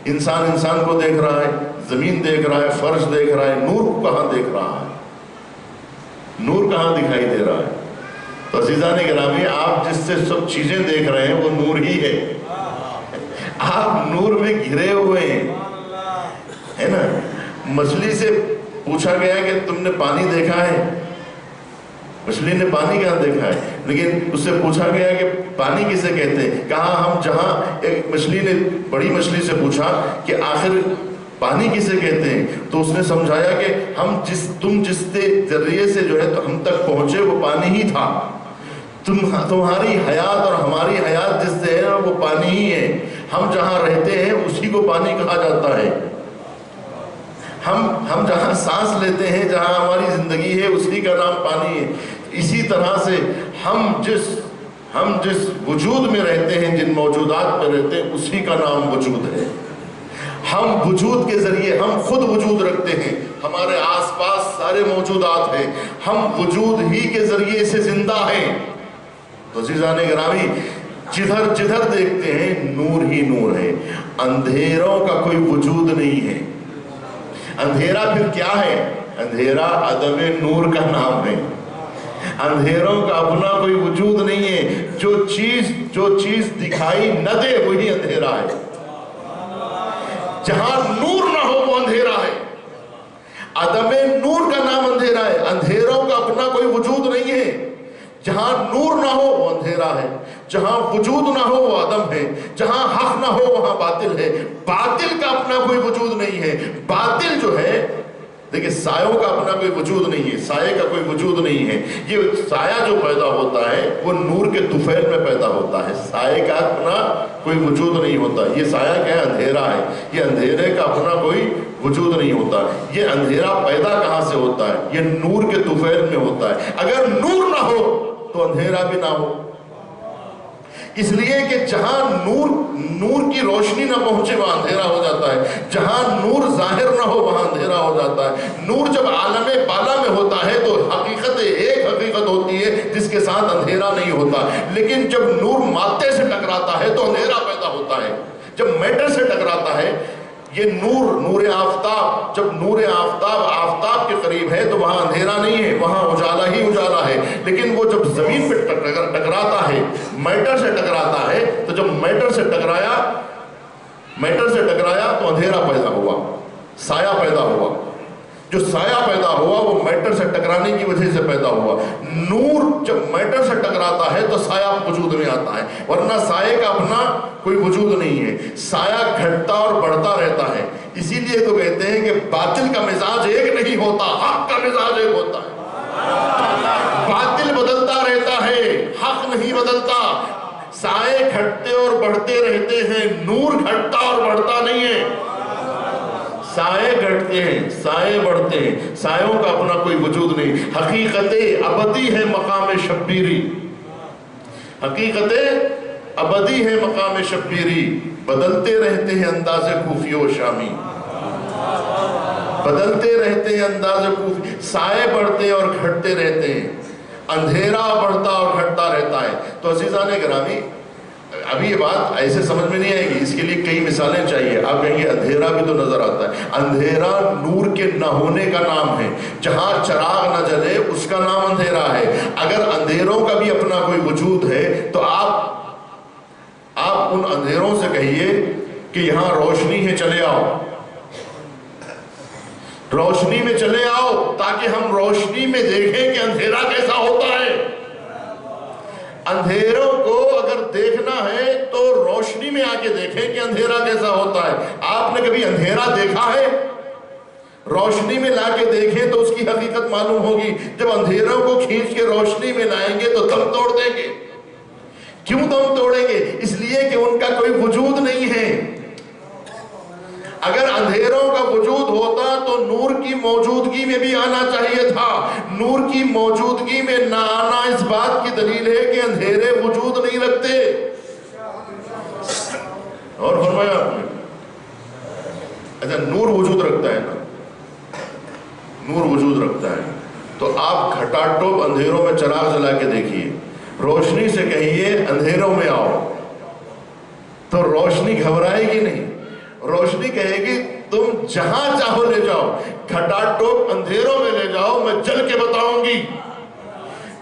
انسان کو دیکھ رہا ہے، زمین دیکھ رہا ہے، فرش دیکھ رہا ہے. نور کو کہاں دیکھ رہا ہے؟ نور کہاں دکھائی دے رہا ہے؟ تو عزیزان گرامی، آپ جس سے سب چیزیں دیکھ رہے ہیں وہ نور ہی ہے. آپ نور میں گھرے ہوئے ہیں، ہے نا. مچھلی سے پوچھا گیا کہ تم نے پانی دیکھا ہے؟ مچھلی نے پانی کہاں دیکھا ہے؟ لیکن اس سے پوچھا گیا کہ پانی کسے کہتے ہیں؟ کہا ہم جہاں ایک مچھلی نے بڑی مچھلی سے پوچھا کہ آخر پانی کسے کہتے ہیں؟ تو اس نے سمجھایا کہ تم جس ذریعے سے جو ہے ہم تک پہنچے وہ پانی ہی تھا. تمہاری حیات اور ہماری حیات جس سے ہے وہ پانی ہی ہے. ہم جہاں رہتے ہیں اسی کو پانی کہا جاتا ہے. ہم جہاں سانس لیتے ہیں، جہاں ہماری زندگی ہے، اسی کا نام پانی ہے. اسی طرح سے ہم جس وجود میں رہتے ہیں، جن موجودات میں رہتے ہیں، اسی کا نام وجود ہے. ہم وجود کے ذریعے، ہم خود وجود رکھتے ہیں. ہمارے آس پاس سارے موجودات ہیں، ہم وجود ہی کے ذریعے سے زندہ ہیں. تو عزیزان گرامی، جدھر دیکھتے ہیں نور ہی نور ہے. اندھیروں کا کوئی وجود نہیں ہے. اندھیرا پھر کیا ہے؟ اندھیرا عدم نور کا نام ہے. اندھیروں کا اپنا کوئی وجود نہیں ہے. جو چیز دکھائی نہ دے وہی اندھیرا ہے. جہاں نور نہ ہو وہ اندھیرا ہے. عدم نور کا نام اندھیرا ہے. اندھیروں کا اپنا کوئی وجود نہیں ہے. جہاں نور نہ ہو وہ اندھیرا ہے. جہاں وجود نہ ہو وہ عدم ہے. جہاں حق نہ ہو وہاں باطل ہے. باطل کا اپنا کوئی وجود نہیں ہے. باطل جو ہے، دیکھیں سایوں کا اپنا کوئی وجود نہیں ہے. سائے کا کوئی وجود نہیں ہے. یہ سایہ جو پیدا ہوتا ہے وہ نور کے طفیل میں پیدا ہوتا ہے. سائے کا اپنا کوئی وجود نہیں ہوتا. یہ سایہ کیا ہے؟ اندھیرا ہے. یہ اندھیرے کا اپنا کوئی وجود نہیں ہوتا. یہ اندھیرا پیدا کہاں سے ہوتا ہے؟ یہ نور کے طفیل میں ہوتا ہے. اگر نور نہ ہو تو اندھیرا بھی نہ ہو. اس لیے کہ جہاں نور کی روشنی نہ پہنچے وہاں اندھیرا ہو جاتا ہے. جہاں نور ظاہر نہ ہو وہاں اندھیرا ہو جاتا ہے. نور جب عالم بالا میں ہوتا ہے تو ایک حقیقت ہوتی ہے جس کے ساتھ اندھیرا نہیں ہوتا. لیکن جب نور مادے سے ٹکراتا ہے تو اندھیرا پیدا ہوتا ہے. جب میٹر سے ٹکراتا ہے، یہ نور آفتاب، جب نور آفتاب کے قریب ہے تو وہاں اندھیرا نہیں ہے، وہاں اجالا ہی اجالا ہے. لیکن وہ جب زمین پہ ٹکراتا ہے، میٹر سے ٹکراتا ہے، تو جب میٹر سے ٹکرایا تو اندھیرا پیدا ہوا، سایہ پیدا ہوا. جو سایہ پیدا ہوا وہ میٹر سے ٹکرانے کی وجہ سے پیدا ہوا. نور جب میٹر سے ٹکراتا ہے تو سایہ وجود میں آتا ہے، ورنہ سایہ کا اپنا کوئی وجود نہیں ہے. سایہ گھٹتا اور بڑھتا رہتا ہے. اسی لیے تو کہتے ہیں کہ باطل کا مزاج ایک نہیں ہوتا، حق کا مزاج ایک ہوتا ہے. باطل بدلتا رہتا ہے، حق نہیں بدلتا. سائے گھٹتے اور بڑھتے رہتے ہیں، نور گھٹتا اور بڑھتا نہیں ہے. سائے گھٹتے ہیں، سائے بڑھتے ہیں. سایوں کا اپنا کوئی وجود نہیں. حقیقت ابدی ہے مقام شبیری. حقیقت ابدی ہے مقام شبیری. بدلتے رہتے ہیں انداز کوفی و شامی. بدلتے رہتے ہیں انداز کوفی، سائے بڑھتے ہیں اور گھٹتے رہتے ہیں، اندھیرا بڑھتا اور گھٹتا رہتا ہے۔ تو عزیزان گرامی، ابھی یہ بات ایسے سمجھ میں نہیں آئے گی، اس کے لیے کئی مثالیں چاہیے۔ آپ کہیں گے اندھیرا بھی تو نظر آتا ہے، اندھیرا نور کے نہ ہونے کا نام ہے، جہاں چراغ نہ جلے اس کا نام اندھیرا ہے۔ اگر اندھیروں کا بھی اپنا کوئی وجود ہے تو آپ ان اندھیروں سے کہیے کہ یہاں روشنی ہے، چلے آؤ، روشنی میں چلے آؤ، تاکہ ہم روشنی میں دیکھیں کہ اندھیرا کیسا ہوتا ہے۔ اندھیروں کو اگر دیکھنا ہے تو روشنی میں آ کے دیکھیں کہ اندھیرا کیسا ہوتا ہے۔ آپ نے کبھی اندھیرا دیکھا ہے؟ روشنی میں لا کے دیکھیں تو اس کی حقیقت معلوم ہوگی۔ جب اندھیروں کو کھینچ کے روشنی میں لائیں گے تو دم توڑ دیں گے۔ کیوں دم توڑیں گے؟ اس لیے کہ ان کا کوئی وجود نہیں ہے۔ اگر اندھیروں کا وجود ہوتا تو نور کی موجودگی میں بھی آنا چاہیے تھا۔ نور کی موجودگی میں نہ آنا اس بات کی دلیل ہے کہ اندھیرے وجود نہیں رکھتے۔ اور فرمایا آپ نے، اچھا نور وجود رکھتا ہے نا، نور وجود رکھتا ہے تو آپ کھٹا ٹوپ اندھیروں میں چراغ جلا کے دیکھیے، روشنی سے کہیے اندھیروں میں آؤ تو روشنی گھبرائے گی نہیں، روشنی کہے گی تم جہاں چاہو لے جاؤ، کھٹا ٹوپ اندھیروں میں لے جاؤ، میں جل کے بتاؤں گی۔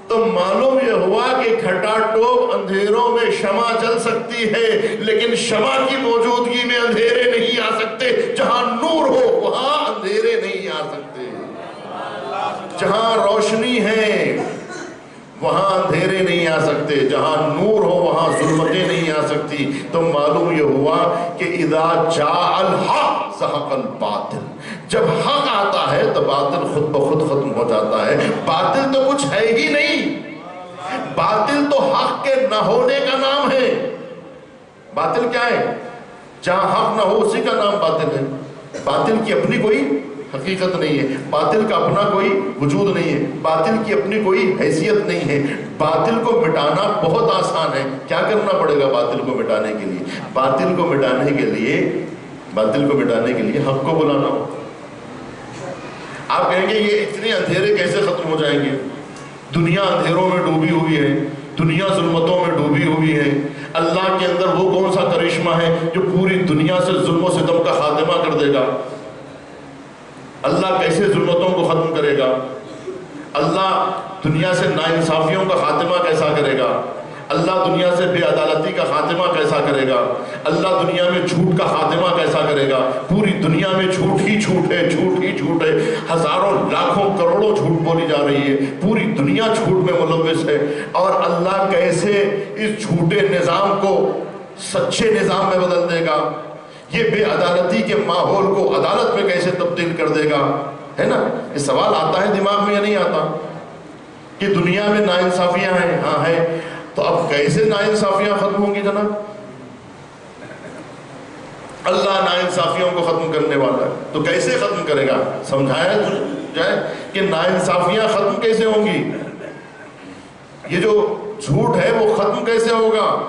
تو معلوم یہ ہوا کہ کھٹا ٹوپ اندھیروں میں شمع جل سکتی ہے، لیکن شمع کی موجودگی میں اندھیرے نہیں آ سکتے۔ جہاں نور ہو وہاں اندھیرے نہیں آ سکتے، جہاں روشنی ہے وہاں اندھیرے نہیں آ سکتے، جہاں نور ہو وہاں ظلمتیں نہیں آ سکتی۔ تو معلوم یہ ہوا کہ اذا جاء الحق زهق الباطل، جب حق آتا ہے تو باطل خود بخود ختم ہو جاتا ہے۔ باطل تو کچھ ہے ہی نہیں، باطل تو حق کے نہ ہونے کا نام ہے۔ باطل کیا ہے؟ جہاں حق نہ ہو اسی کا نام باطل ہے۔ باطل کی اپنی کوئی حقیقت نہیں ہے، باطل کا اپنا کوئی وجود نہیں ہے، باطل کی اپنی کوئی حیثیت نہیں ہے۔ باطل کو مٹانا بہت آسان ہے۔ کیا کرنا پڑے گا باطل کو مٹانے کے لیے؟ باطل کو مٹانے کے لیے حق کو بلانا ہو۔ آپ کہیں گے یہ اتنے اندھیرے کیسے ختم ہو جائیں گے؟ دنیا اندھیروں میں ڈوبی ہوئی ہے، دنیا ظلمتوں میں ڈوبی ہوئی ہے۔ اللہ کے اندر وہ کون سا کرشمہ ہے جو پوری دنیا سے ظلم و ستم کا خاتمہ کر دے گا؟ اللہ کیسے ظلمتوں کو ختم کرے گا؟ اللہ دنیا سے ناانصافیوں کا خاتمہ کیسا کرے گا؟ اللہ دنیا سے بے عدالتی کا خاتمہ کیسا کرے گا؟ اللہ دنیا میں جھوٹ کا خاتمہ کیسا کرے گا؟ پوری دنیا میں جھوٹ ہی جھوٹ ہے، جھوٹ ہی جھوٹ ہے، ہزاروں لاکھوں کروڑوں جھوٹ بولی جا رہی ہے، پوری دنیا جھوٹ میں ملوث ہے۔ اور اللہ کیسے اس جھوٹے نظام کو سچے نظام میں بدل دے گا؟ یہ بے عدالتی کے ماحول کو عدالت میں کیسے تبدیل کر دے گا؟ ہے نا، یہ سوال آتا ہے دماغ میں یا نہیں آتا کہ دنیا میں ناانصافیاں ہیں؟ ہاں ہے۔ تو اب کیسے ناانصافیاں ختم ہوں گی جناب؟ اللہ ناانصافیوں کو ختم کرنے والا ہے، تو کیسے ختم کرے گا؟ سمجھایا جائے کہ ناانصافیاں ختم کیسے ہوں گی، یہ جو جھوٹ ہے وہ ختم کیسے ہوگا،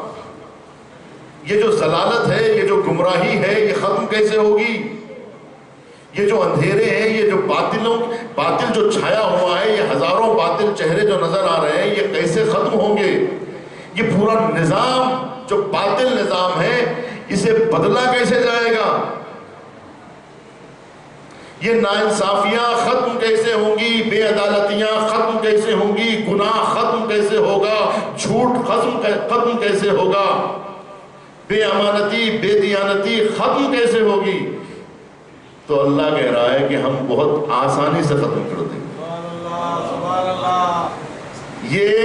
یہ جو ضلالت ہے، یہ جو گمراہی ہے، یہ ختم کیسے ہوگی، یہ جو اندھیرے ہیں، یہ جو باطل جو چھایا ہوا ہے، یہ ہزاروں باطل چہرے جو نظر آ رہے ہیں، یہ کیسے ختم ہوں گے؟ یہ پورا نظام جو باطل نظام ہے اسے بدلا کیسے جائے گا؟ یہ ناانصافیاں ختم کیسے ہوں گی؟ بے عدالتیاں ختم کیسے ہوں گی؟ گناہ ختم کیسے ہوگا؟ جھوٹ ختم کیسے ہوگا؟ بے امانتی، بے دیانتی ختم کیسے ہوگی؟ تو اللہ کہہ رہا ہے کہ ہم بہت آسانی سے ختم کر دیں گے۔ یہ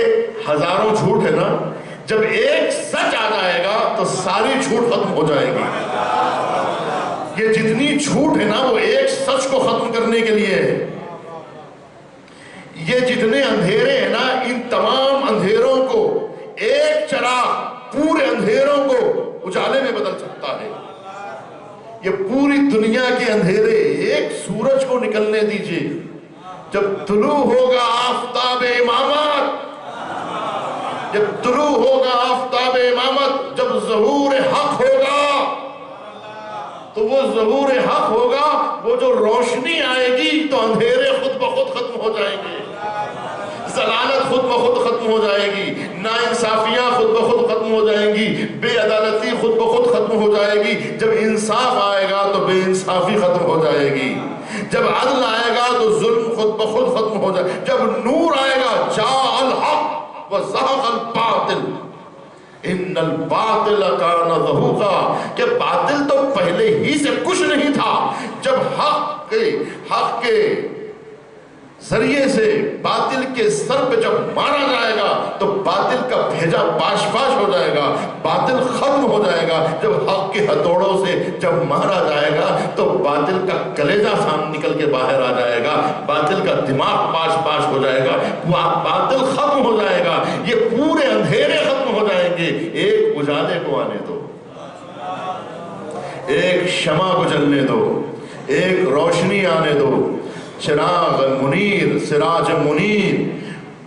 ہزاروں جھوٹ ہے نا، جب ایک سچ آ جائے گا تو ساری جھوٹ ختم ہو جائے گی۔ یہ جتنی جھوٹ ہے نا وہ ایک سچ کو ختم کرنے کے لیے ہے۔ یہ جتنے اندھیرے ہیں نا، ان تمام اندھیروں کو ایک چراغ پورے اندھیروں کو اجالے میں بدل سکتا ہے۔ یہ پوری دنیا کے اندھیرے ایک سورج کو نکلنے دیجئے، جب طلوع ہوگا آفتاب امامت، جب طلوع ہوگا آفتاب امامت، جب ظہور حق ہوگا، تو وہ ظہور حق ہوگا، وہ جو روشنی آئے گی تو اندھیرے خود بخود ختم ہو جائیں گے، ضلالت خود بخود ختم ہو جائے گی، ناانصافیاں خود بخود ختم ہو جائیں گی، بے عدالتی خود بخود ختم ہو جائے گی۔ جب انصاف آئے گا تو بے انصافی ختم ہو جائے گی، جب عدل آئے گا تو ظلم خود بخود ختم ہو جائے گا، جب نور آئے گا جاء الحق وزهق الباطل ان الباطل کان زہوقا، کہ باطل تو پہلے ہی سے کچھ نہیں تھا، جب حق کے ذریعے سے باطل کے سر پہ جب مارا جائے گا تو باطل کا بھیجا باش باش ہو جائے گا، باطل ختم ہو جائے گا۔ جب حق کے ہتھوڑوں سے جب مارا جائے گا تو باطل کا کلیجہ سامنے نکل کے باہر آ جائے گا، باطل کا دماغ باش باش ہو جائے گا، باطل ختم ہو جائے گا، یہ پورے اندھیرے ختم ہو جائیں گے۔ ایک اجالے کو آنے دو، ایک شمع کو جلنے دو، ایک روشنی آنے دو، چراغ منیر، سراج منیر۔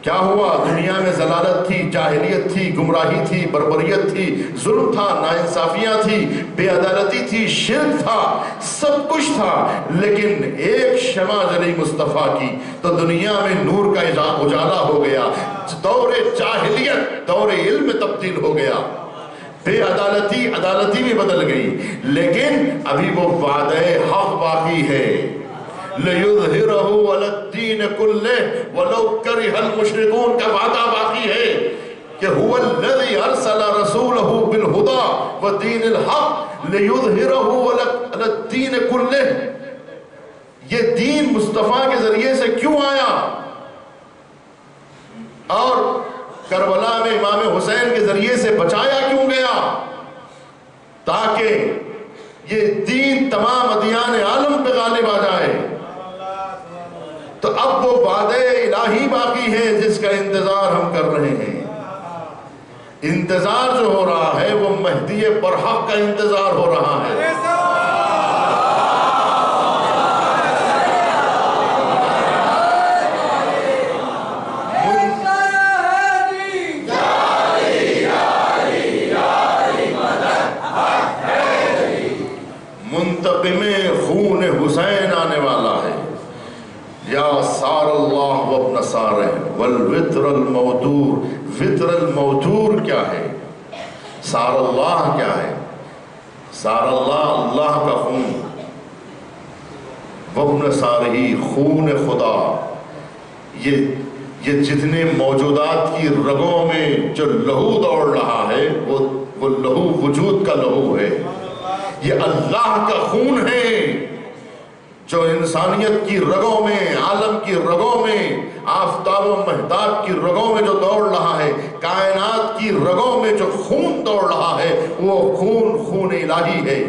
کیا ہوا؟ دنیا میں ضلالت تھی، جاہلیت تھی، گمراہی تھی، بربریت تھی، ظلم تھا، ناانصافیاں تھی، بے عدالتی تھی، شرک تھا، سب کچھ تھا، لیکن ایک شمع جلی مصطفیٰ کی تو دنیا میں نور کا اجالا ہو گیا، دور جاہلیت دور علم تبدیل ہو گیا، بے عدالتی عدالتی بھی بدل گئی، لیکن ابھی وہ وعدہ حق باقی ہے، لِيُظْهِرَهُ عَلَى الدِّينِ كُلِّهِ وَلَوْ كَرِهَ الْمُشْرِكُونَ کا وعدہ باقی ہے کہ هُوَ الَّذِي أَرْسَلَ رَسُولَهُ بِالْهُدَى وَدِينِ الْحَقِّ لِيُظْهِرَهُ عَلَى الدِّينِ كُلِّهِ۔ یہ دین مصطفیٰ کے ذریعے سے کیوں آیا؟ اور کربلا میں امام حسین کے ذریعے سے بچایا کیوں گیا؟ تاکہ یہ دین تمام ادیان عالم پہ غالب آ جائے۔ تو اب وہ وعدہ الہی باقی ہے جس کا انتظار ہم کر رہے ہیں۔ انتظار جو ہو رہا ہے وہ مہدی برحق کا انتظار ہو رہا ہے۔ منتقم خون حسین آنے والا ہے۔ یا سار اللہ وابن سارہ والوتر الموتور۔ وتر الموتور کیا ہے؟ سار اللہ کیا ہے؟ سار اللہ اللہ کا خون، وابن سارہی خون خدا۔ یہ جتنے موجودات کی رگوں میں جو لہو دوڑ رہا ہے وہ لہو وجود کا لہو ہے، یہ اللہ کا خون ہے جو انسانیت کی رگوں میں، عالم کی رگوں میں، آفتاب و مہتاب کی رگوں میں جو دوڑ رہا ہے، کائنات کی رگوں میں جو خون دوڑ رہا ہے وہ خون الہی ہے۔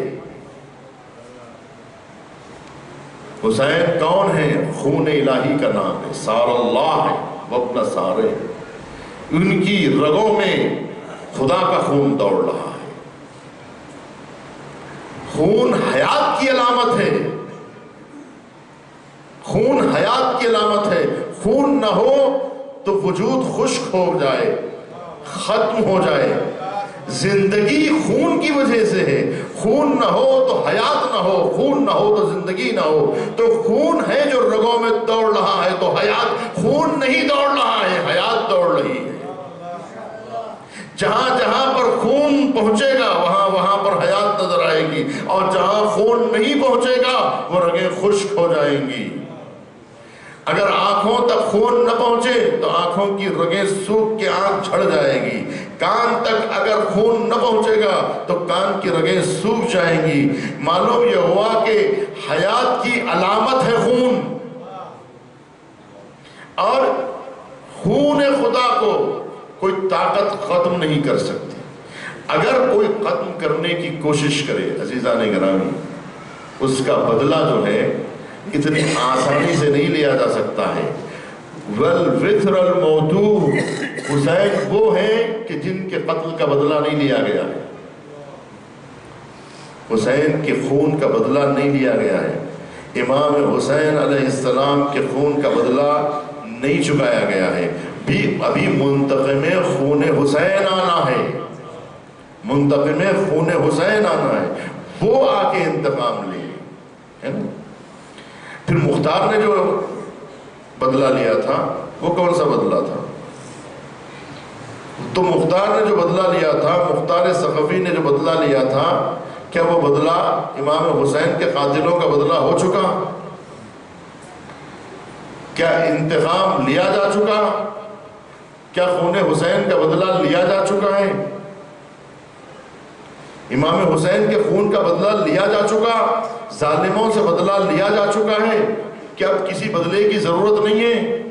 حسین کون ہے؟ خون الہی کا نام ہے، سار اللہ ہے، وابن سارے، ان کی رگوں میں خدا کا خون دوڑ رہا ہے۔ خون حیات کی علامت ہے، خون حیات کی علامت ہے۔ خون نہ ہو تو وجود خشک ہو جائے، ختم ہو جائے۔ زندگی خون کی وجہ سے ہے، خون نہ ہو تو حیات نہ ہو، خون نہ ہو تو زندگی نہ ہو۔ تو خون ہے جو رگوں میں دوڑ رہا ہے تو حیات، خون نہیں دوڑ رہا ہے، حیات دوڑ رہی ہے۔ جہاں جہاں پر خون پہنچے گا وہاں پر حیات نظر آئے گی، اور جہاں خون نہیں پہنچے گا وہ رگیں خشک ہو جائیں گی۔ اگر آنکھوں تک خون نہ پہنچے تو آنکھوں کی رگیں سوکھ کے آنکھ جھڑ جائے گی، کان تک اگر خون نہ پہنچے گا تو کان کی رگیں سوکھ جائیں گی۔ معلوم یہ ہوا کہ حیات کی علامت ہے خون، اور خون خدا کو کوئی طاقت ختم نہیں کر سکتی۔ اگر کوئی ختم کرنے کی کوشش کرے عزیزان گرامی، اس کا بدلہ جو ہے اتنی آسانی سے نہیں لیا جا سکتا ہے۔ والوتر الموتور، حسین وہ ہیں کہ جن کے قتل کا بدلہ نہیں لیا گیا ہے، حسین کے خون کا بدلہ نہیں لیا گیا ہے، امام حسین علیہ السلام کے خون کا بدلہ نہیں چکایا گیا ہے۔ ابھی منتقم خون حسین آنا ہے، منتقم خون حسین آنا ہے، وہ آ کے انتقام لے، ہے نا۔ پھر مختار نے جو بدلہ لیا تھا وہ کون سا بدلہ تھا؟ تو مختار نے جو بدلہ لیا تھا، مختار ثقفی نے جو بدلہ لیا تھا، کیا وہ بدلہ امام حسین کے قاتلوں کا بدلہ ہو چکا؟ کیا انتقام لیا جا چکا؟ کیا خون حسین کا بدلہ لیا جا چکا ہے؟ امام حسین کے خون کا بدلہ لیا جا چکا، ظالموں سے بدلہ لیا جا چکا ہے، کیا اب کسی بدلے کی ضرورت نہیں ہے؟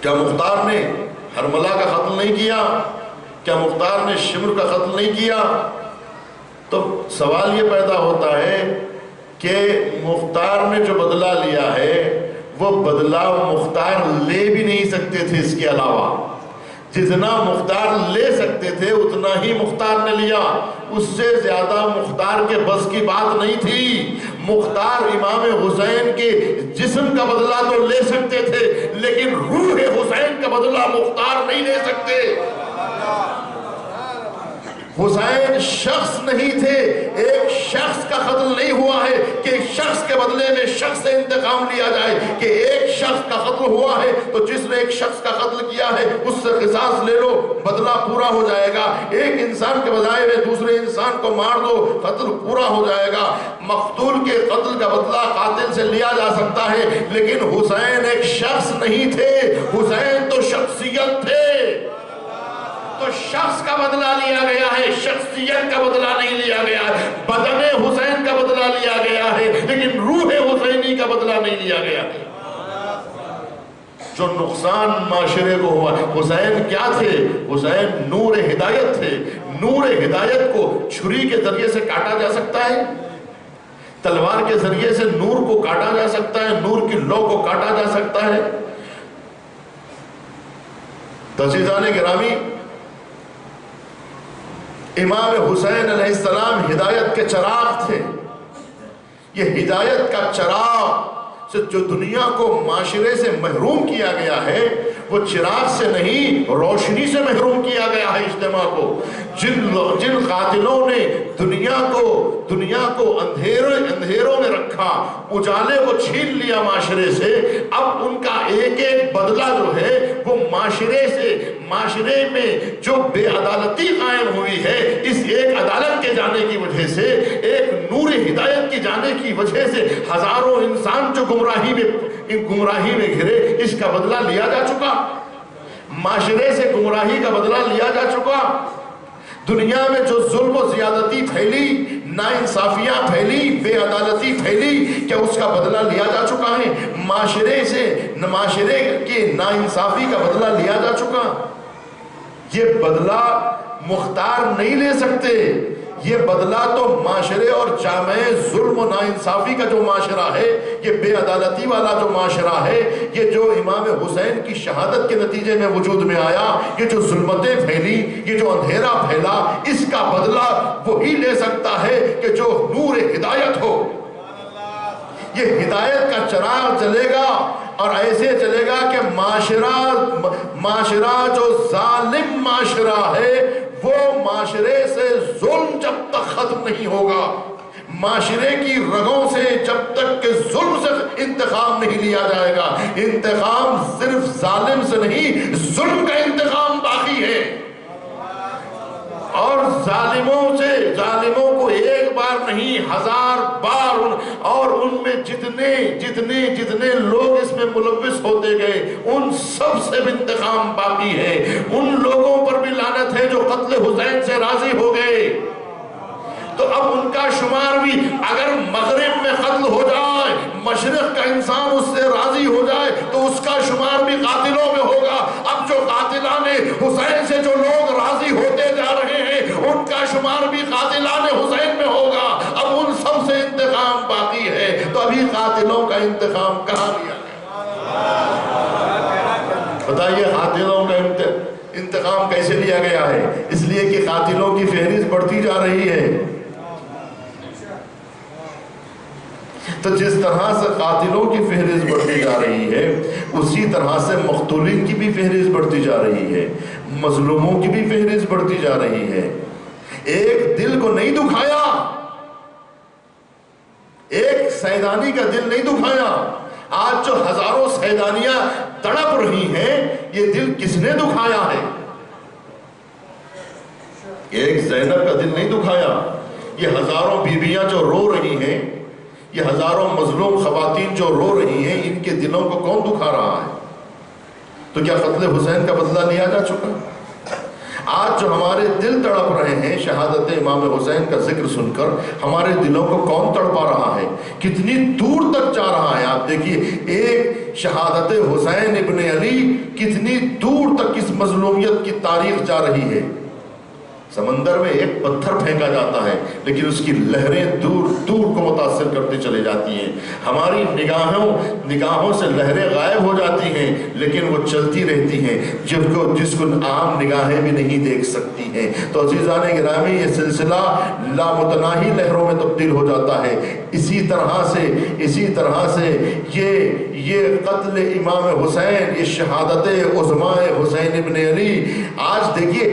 کیا مختار نے ہرملہ کا قتل نہیں کیا؟ کیا مختار نے شمر کا قتل نہیں کیا؟ تو سوال یہ پیدا ہوتا ہے کہ مختار نے جو بدلہ لیا ہے وہ بدلہ مختار لے بھی نہیں سکتے تھے، اس کے علاوہ جتنا مختار لے سکتے تھے اتنا ہی مختار نے لیا، اس سے زیادہ مختار کے بس کی بات نہیں تھی۔ مختار امام حسین کے جسم کا بدلہ تو لے سکتے تھے لیکن روح حسین کا بدلہ مختار نہیں لے سکتے۔ حسین شخص نہیں تھے، ایک شخص کا قتل نہیں ہوا ہے کہ ایک شخص کے بدلے میں شخص سے انتقام لیا جائے، کہ ایک شخص کا قتل ہوا ہے تو جس نے ایک شخص کا قتل کیا ہے اس سے قصاص لے لو، بدلہ پورا ہو جائے گا۔ ایک انسان کے بجائے میں دوسرے انسان کو مار دو، قتل پورا ہو جائے گا۔ مقتول کے قتل کا بدلہ قاتل سے لیا جا سکتا ہے لیکن حسین ایک شخص نہیں تھے، حسین تو شخصیت تھے۔ تو شخص کا بدلہ لیا گیا ہے، شخصیت کا بدلہ نہیں لیا گیا ہے۔ بدن حسین کا بدلہ لیا گیا ہے لیکن روح حسینی کا بدلہ نہیں لیا گیا ہے۔ جو نقصان معاشرے کو ہوا، حسین کیا تھے؟ حسین نور ہدایت تھے۔ نور ہدایت کو چھری کے ذریعے سے کاٹا جا سکتا ہے، تلوار کے ذریعے سے نور کو کاٹا جا سکتا ہے، نور کی لو کو کاٹا جا سکتا ہے۔ عزیزان گرامی، امام حسین علیہ السلام ہدایت کے چراغ تھے۔ یہ ہدایت کا چراغ سے جو دنیا کو معاشرے سے محروم کیا گیا ہے، وہ چراغ سے نہیں روشنی سے محروم کیا گیا ہے اجتماع کو۔ جن قاتلوں نے دنیا کو اندھیروں میں رکھا، اجالے کو چھین لیا معاشرے سے، اب ان کا ایک ایک بدلہ جو ہے وہ معاشرے میں جو بے عدالتی قائم ہوئی ہے، اس ایک عدالت کے جانے کی وجہ سے، ایک نور ہدایت کی جانے کی وجہ سے ہزاروں انسان جو گمراہی میں گھرے، اس کا بدلہ لیا جا چکا۔ معاشرے سے گمراہی کا بدلہ لیا جا چکا۔ دنیا میں جو ظلم و زیادتی پھیلی، ناانصافیاں پھیلی، بے عدالتی پھیلی، کیا اس کا بدلہ لیا جا چکا ہے؟ معاشرے کی ناانصافی کا بدلہ لیا جا چکا۔ یہ بدلہ مختار نہیں لے سکتے، یہ بدلہ تو معاشرے اور جامع ظلم و ناانصافی کا جو معاشرہ ہے، یہ بے عدالتی والا جو معاشرہ ہے، یہ جو امام حسین کی شہادت کے نتیجے میں وجود میں آیا، یہ جو ظلمتیں پھیلی، یہ جو اندھیرا پھیلا، اس کا بدلہ وہی لے سکتا ہے کہ جو نور ہدایت ہو۔ یہ ہدایت کا چراغ جلے گا اور ایسے چلے گا کہ معاشرہ جو ظالم معاشرہ ہے، وہ معاشرے سے ظلم جب تک ختم نہیں ہوگا، معاشرے کی رگوں سے جب تک کہ ظلم سے انتقام نہیں لیا جائے گا، انتقام صرف ظالم سے نہیں، ظلم کا انتقام باقی ہے۔ اور ظالموں کو ایک بار نہیں، ہزار بار، اور ان میں جتنے لوگ اس میں ملوث ہوتے گئے، ان سب سے بھی انتقام باقی ہے۔ ان لوگوں پر بھی لعنت ہے جو قتل حسین سے راضی ہو گئے، تو اب ان کا شمار بھی، اگر مغرب میں قتل ہو جائے، مشرق کا انسان اس سے راضی ہو جائے، تو اس کا شمار بھی قاتلوں میں ہوگا۔ اب جو قاتلان حسین سے جو لوگ راضی ہوتے جا رہے ہیں، ان کا شمار بھی قاتلان حسین میں ہوگا۔ اب ان سب سے انتقام باقی ہے، تو ابھی قاتلوں کا انتقام کہاں لیا گیا؟ بتائیے، قاتلوں کا انتقام کیسے لیا گیا ہے؟ اس لیے کہ قاتلوں کی فہرست بڑھتی جا رہی ہے۔ تو جس طرح سے قاتلوں کی فہرست بڑھتی جا رہی ہے، اسی طرح سے مقتولین کی بھی فہرست بڑھتی جا رہی ہے، مظلوموں کی بھی فہرست بڑھتی جا رہی ہے۔ ایک دل کو نہیں دکھایا، ایک سیدانی کا دل نہیں دکھایا۔ آج جو ہزاروں سیدانیاں تڑپ رہی ہیں، یہ دل کس نے دکھایا ہے؟ ایک زینب کا دل نہیں دکھایا۔ یہ ہزاروں بیویاں جو رو رہی ہیں، یہ ہزاروں مظلوم خواتین جو رو رہی ہیں، ان کے دلوں کو کون دکھا رہا ہے؟ تو کیا قتل حسین کا بدلہ لیا جا چکا؟ آج جو ہمارے دل تڑپ رہے ہیں شہادت امام حسین کا ذکر سن کر، ہمارے دلوں کو کون تڑپا رہا ہے؟ کتنی دور تک جا رہا ہے؟ آپ دیکھیے، ایک شہادت حسین ابن علی کتنی دور تک اس مظلومیت کی تاریخ جا رہی ہے۔ سمندر میں ایک پتھر پھینکا جاتا ہے لیکن اس کی لہریں دور دور کو متاثر کرتے چلے جاتی ہیں۔ ہماری نگاہوں سے لہریں غائب ہو جاتی ہیں لیکن وہ چلتی رہتی ہیں، جس کو عام نگاہیں بھی نہیں دیکھ سکتی ہیں۔ تو عزیزان گرامی، یہ سلسلہ لامتناہی لہروں میں تبدیل ہو جاتا ہے۔ اسی طرح سے یہ قتل امام حسین، یہ شہادت عظمیٰ حسین ابن علی، آج دیکھیے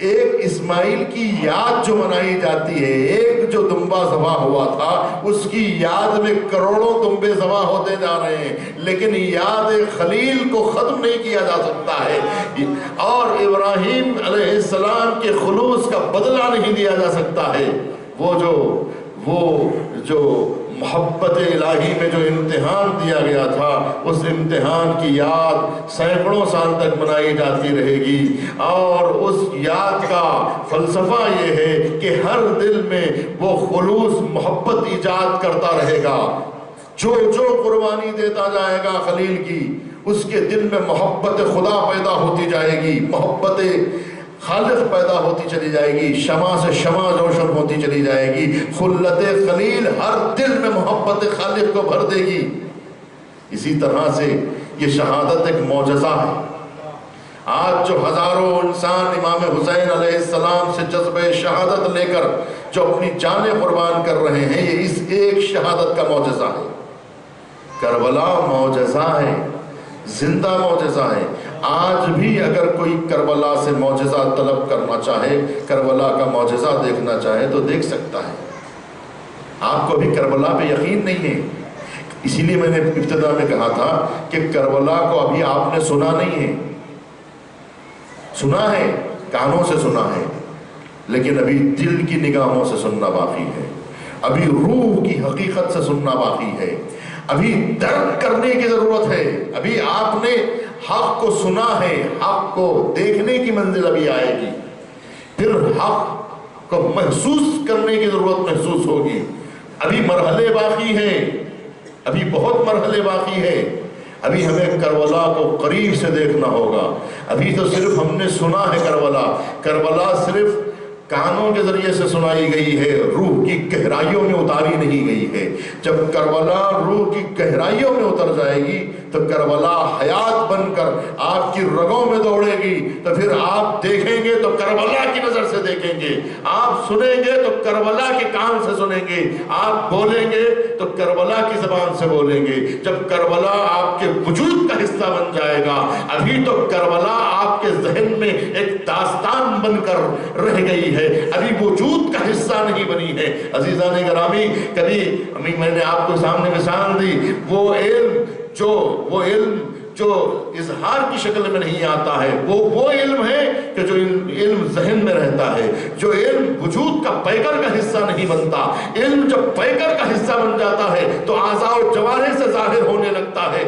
ایک اسماعیل کی یاد جو منائی جاتی ہے، ایک جو دمبا ذبح ہوا تھا اس کی یاد میں کروڑوں دمبے ذبح ہوتے جا رہے ہیں، لیکن یاد خلیل کو ختم نہیں کیا جا سکتا ہے، اور ابراہیم علیہ السلام کے خلوص کا بدلہ نہیں دیا جا سکتا ہے۔ وہ جو محبت الہی میں جو امتحان دیا گیا تھا، اس امتحان کی یاد سینکڑوں سال تک منائی جاتی رہے گی، اور اس یاد کا فلسفہ یہ ہے کہ ہر دل میں وہ خلوص محبت ایجاد کرتا رہے گا۔ جو قربانی دیتا جائے گا خلیل کی، اس کے دل میں محبت خدا پیدا ہوتی جائے گی، محبت خالق پیدا ہوتی چلی جائے گی، شمع سے شمع روشن ہوتی چلی جائے گی، خلت خلیل ہر دل میں محبت خالق کو بھر دے گی۔ اسی طرح سے یہ شہادت ایک معجزہ ہے۔ آج جو ہزاروں انسان امام حسین علیہ السلام سے جذبہ شہادت لے کر جو اپنی جانیں قربان کر رہے ہیں، یہ اس ایک شہادت کا معجزہ ہے۔ کربلا معجزہ ہے، زندہ معجزہ ہے۔ آج بھی اگر کوئی کربلا سے معجزہ طلب کرنا چاہے، کربلا کا معجزہ دیکھنا چاہے تو دیکھ سکتا ہے۔ آپ کو ابھی کربلا پہ یقین نہیں ہے، اسی لیے میں نے ابتدا میں کہا تھا کہ کربلا کو ابھی آپ نے سنا نہیں ہے، سنا ہے، کانوں سے سنا ہے، لیکن ابھی دل کی نگاہوں سے سننا باقی ہے، ابھی روح کی حقیقت سے سننا باقی ہے، ابھی درک کرنے کی ضرورت ہے۔ ابھی آپ نے حق کو سنا ہے، حق کو دیکھنے کی منزل ابھی آئے گی، پھر حق کو محسوس کرنے کی ضرورت محسوس ہوگی۔ ابھی مرحلے باقی ہیں، ابھی بہت مرحلے باقی ہیں۔ ابھی ہمیں کربلا کو قریب سے دیکھنا ہوگا۔ ابھی تو صرف ہم نے سنا ہے کربلا صرف کانوں کے ذریعے سے سنائی گئی ہے، روح کی گہرائیوں میں اتاری نہیں گئی ہے۔ جب کربلا روح کی گہرائیوں میں اتر جائے گی تو کربلا حیات بن کر آپ کی رگوں میں دوڑے گی، تو پھر آپ دیکھیں گے تو کربلا کی نظر سے دیکھیں گے، آپ سنیں گے تو کربلا کے کان سے سنیں گے، آپ بولیں گے تو کربلا کی زبان سے بولیں گے۔ جب کربلا آپ کے وجود کا حصہ بن جائے گا، ابھی تو کربلا آپ کے ذہن میں ایک داستان بن کر رہ گئی ہے، ابھی وجود کا حصہ نہیں بنی ہے۔ عزیزان گرامی، کبھی میں نے آپ کو سامنے مثال دی، وہ علم جو اظہار کی شکل میں نہیں آتا ہے، وہ علم ہے کہ جو علم ذہن میں رہتا ہے، جو علم وجود کا پیکر کا حصہ نہیں بنتا۔ علم جب پیکر کا حصہ بن جاتا ہے تو اعضاء و جوارح سے ظاہر ہونے لگتا ہے،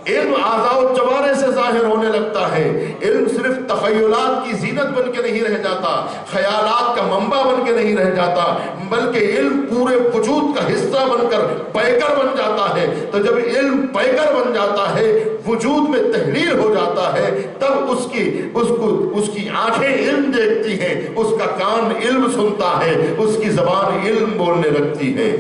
علم اعضاء و جوارح سے ظاہر ہونے لگتا ہے۔ علم صرف تخیلات کی زینت بن کے نہیں رہ جاتا، خیالات کا منبع بن کے نہیں رہ جاتا، بلکہ علم پورے وجود کا حصہ بن کر پیکر بن جاتا ہے۔ تو جب علم پیکر بن جاتا ہے، وجود میں تحلیل ہو جاتا ہے، تب اس کی آنکھیں علم دیکھتی ہیں، اس کا کان علم سنتا ہے، اس کی زبان علم بولنے لگتی ہے۔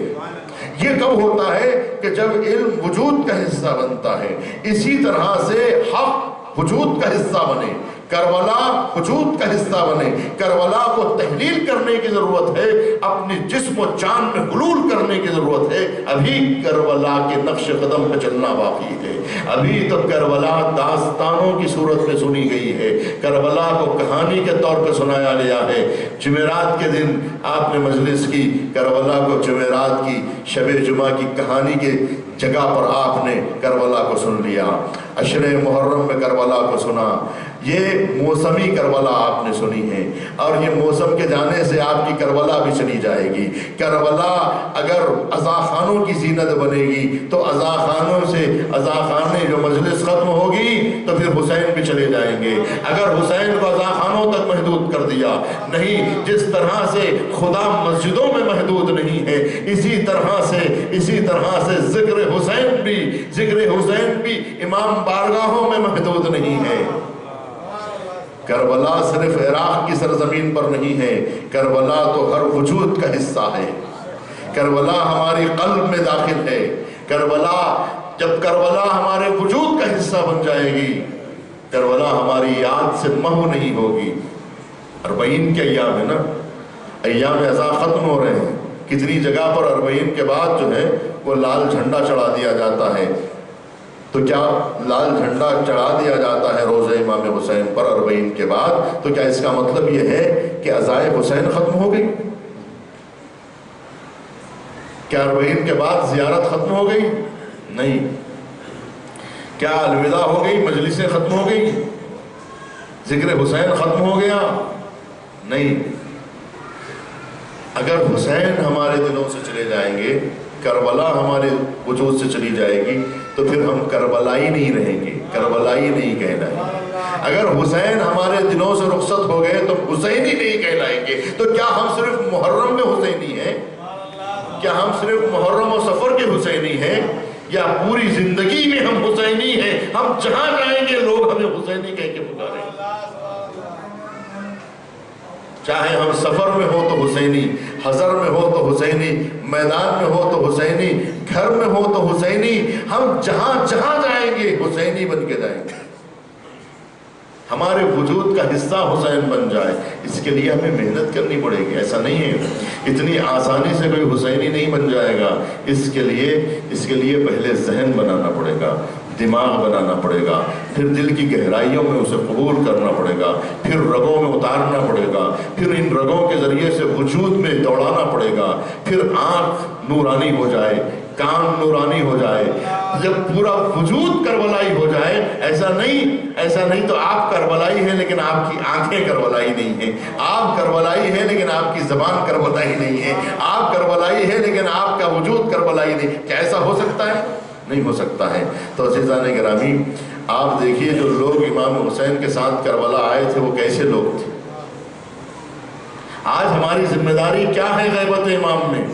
یہ کب ہوتا ہے؟ کہ جب علم وجود کا حصہ بنتا ہے۔ اسی طرح سے حق وجود کا حصہ بنے، کربلا وجود کا حصہ بنے. کربلا کو تحلیل کرنے کی ضرورت ہے, اپنے جسم و جان میں حلول کرنے کی ضرورت ہے. ابھی کربلا کے نقش قدم پہ چلنا باقی ہے. ابھی تو کربلا داستانوں کی صورت میں سنی گئی ہے, کربلا کو کہانی کے طور پہ سنایا گیا ہے. جمعرات کے دن آپ نے مجلس کی, کربلا کو جمعرات کی شب جمعہ کی کہانی کے جگہ پر آپ نے کربلا کو سن لیا. عشر محرم میں کربلا کو سنا. یہ موسمی کربلا آپ نے سنی ہے, اور یہ موسم کے جانے سے آپ کی کربلا بھی چلی جائے گی. کربلا اگر عزاخانوں کی زینت بنے گی تو عزاخانوں سے عزاخانے جو مجلس ختم ہوگی تو پھر حسین بھی چلے جائیں گے. اگر حسین کو عزاخانوں تک محدود کر دیا, نہیں, جس طرح سے خدا مسجدوں میں محدود نہیں ہے, اسی طرح سے ذکر حسین بھی امام بارگاہوں میں محدود نہیں ہے. کربلا صرف عراق کی سرزمین پر نہیں ہے, کربلا تو ہر وجود کا حصہ ہے. کربلا ہماری قلب میں داخل ہے. جب کربلا ہمارے وجود کا حصہ بن جائے گی, کربلا ہماری یاد سے محو نہیں ہوگی. 40 کے ایام ہے نا, ایام عزا ختم ہو رہے ہیں. کتنی جگہ پر 40 کے بعد جو ہے وہ لال جھنڈا چڑھا دیا جاتا ہے. تو کیا لال جھنڈا چڑھا دیا جاتا ہے روزہ امام حسین پر 40 کے بعد, تو کیا اس کا مطلب یہ ہے کہ عزائے حسین ختم ہو گئی؟ کیا 40 کے بعد زیارت ختم ہو گئی؟ نہیں. کیا الوداع ہو گئی, مجلسیں ختم ہو گئی, ذکر حسین ختم ہو گیا؟ نہیں. اگر حسین ہمارے دلوں سے چلے جائیں گے, کربلا ہمارے وجود سے چلی جائے گی, تو پھر ہم کربلائی نہیں رہیں گے, کربلائی نہیں کہلائیں گے. اگر حسین ہمارے دلوں سے رخصت ہو گئے تو حسینی نہیں کہلائیں گے. تو کیا ہم صرف محرم میں حسینی ہیں؟ کیا ہم صرف محرم و سفر کے حسینی ہیں, یا پوری زندگی میں ہم حسینی ہیں؟ ہم جہاں جائیں گے لوگ ہمیں حسینی کہہ کے پکاریں گے. چاہے ہم سفر میں ہو تو حسینی, حضر میں ہو تو حسینی, میدان میں ہو تو حسینی, گھر میں ہو تو حسینی. ہم جہاں جائیں گے حسینی بن کے جائیں گے. ہمارے وجود کا حصہ حسین بن جائے, اس کے لیے ہمیں محنت کرنی پڑے گی. ایسا نہیں ہے اتنی آسانی سے کوئی حسینی نہیں بن جائے گا. اس کے لیے پہلے ذہن بنانا پڑے گا, دماغ بنانا پڑے گا, پھر دل کی گہرائیوں میں اسے قبول کرنا پڑے گا, پھر رگوں میں اتارنا پڑے گا, پھر ان رگوں کے ذریعے سے وجود میں دوڑانا پڑے گا, پھر آنکھ نورانی ہو جائے, کان نورانی ہو جائے, جب پورا وجود کربلائی ہو جائے. ایسا نہیں تو آپ کربلائی ہیں لیکن آپ کی آنکھیں کربلائی نہیں ہیں, آپ کربلائی ہیں لیکن آپ کی زبان کربلائی نہیں ہے, آپ کربلائی ہیں لیکن آپ کا وجود کربلائی نہیں. کیا ایسا ہو سکتا ہے؟ نہیں ہو سکتا ہے. تو عزیزان گرامی, آپ دیکھیے جو لوگ امام حسین کے ساتھ کربلا آئے تھے وہ کیسے لوگ تھے. آج ہماری ذمہ داری کیا ہے غیبت امام میں؟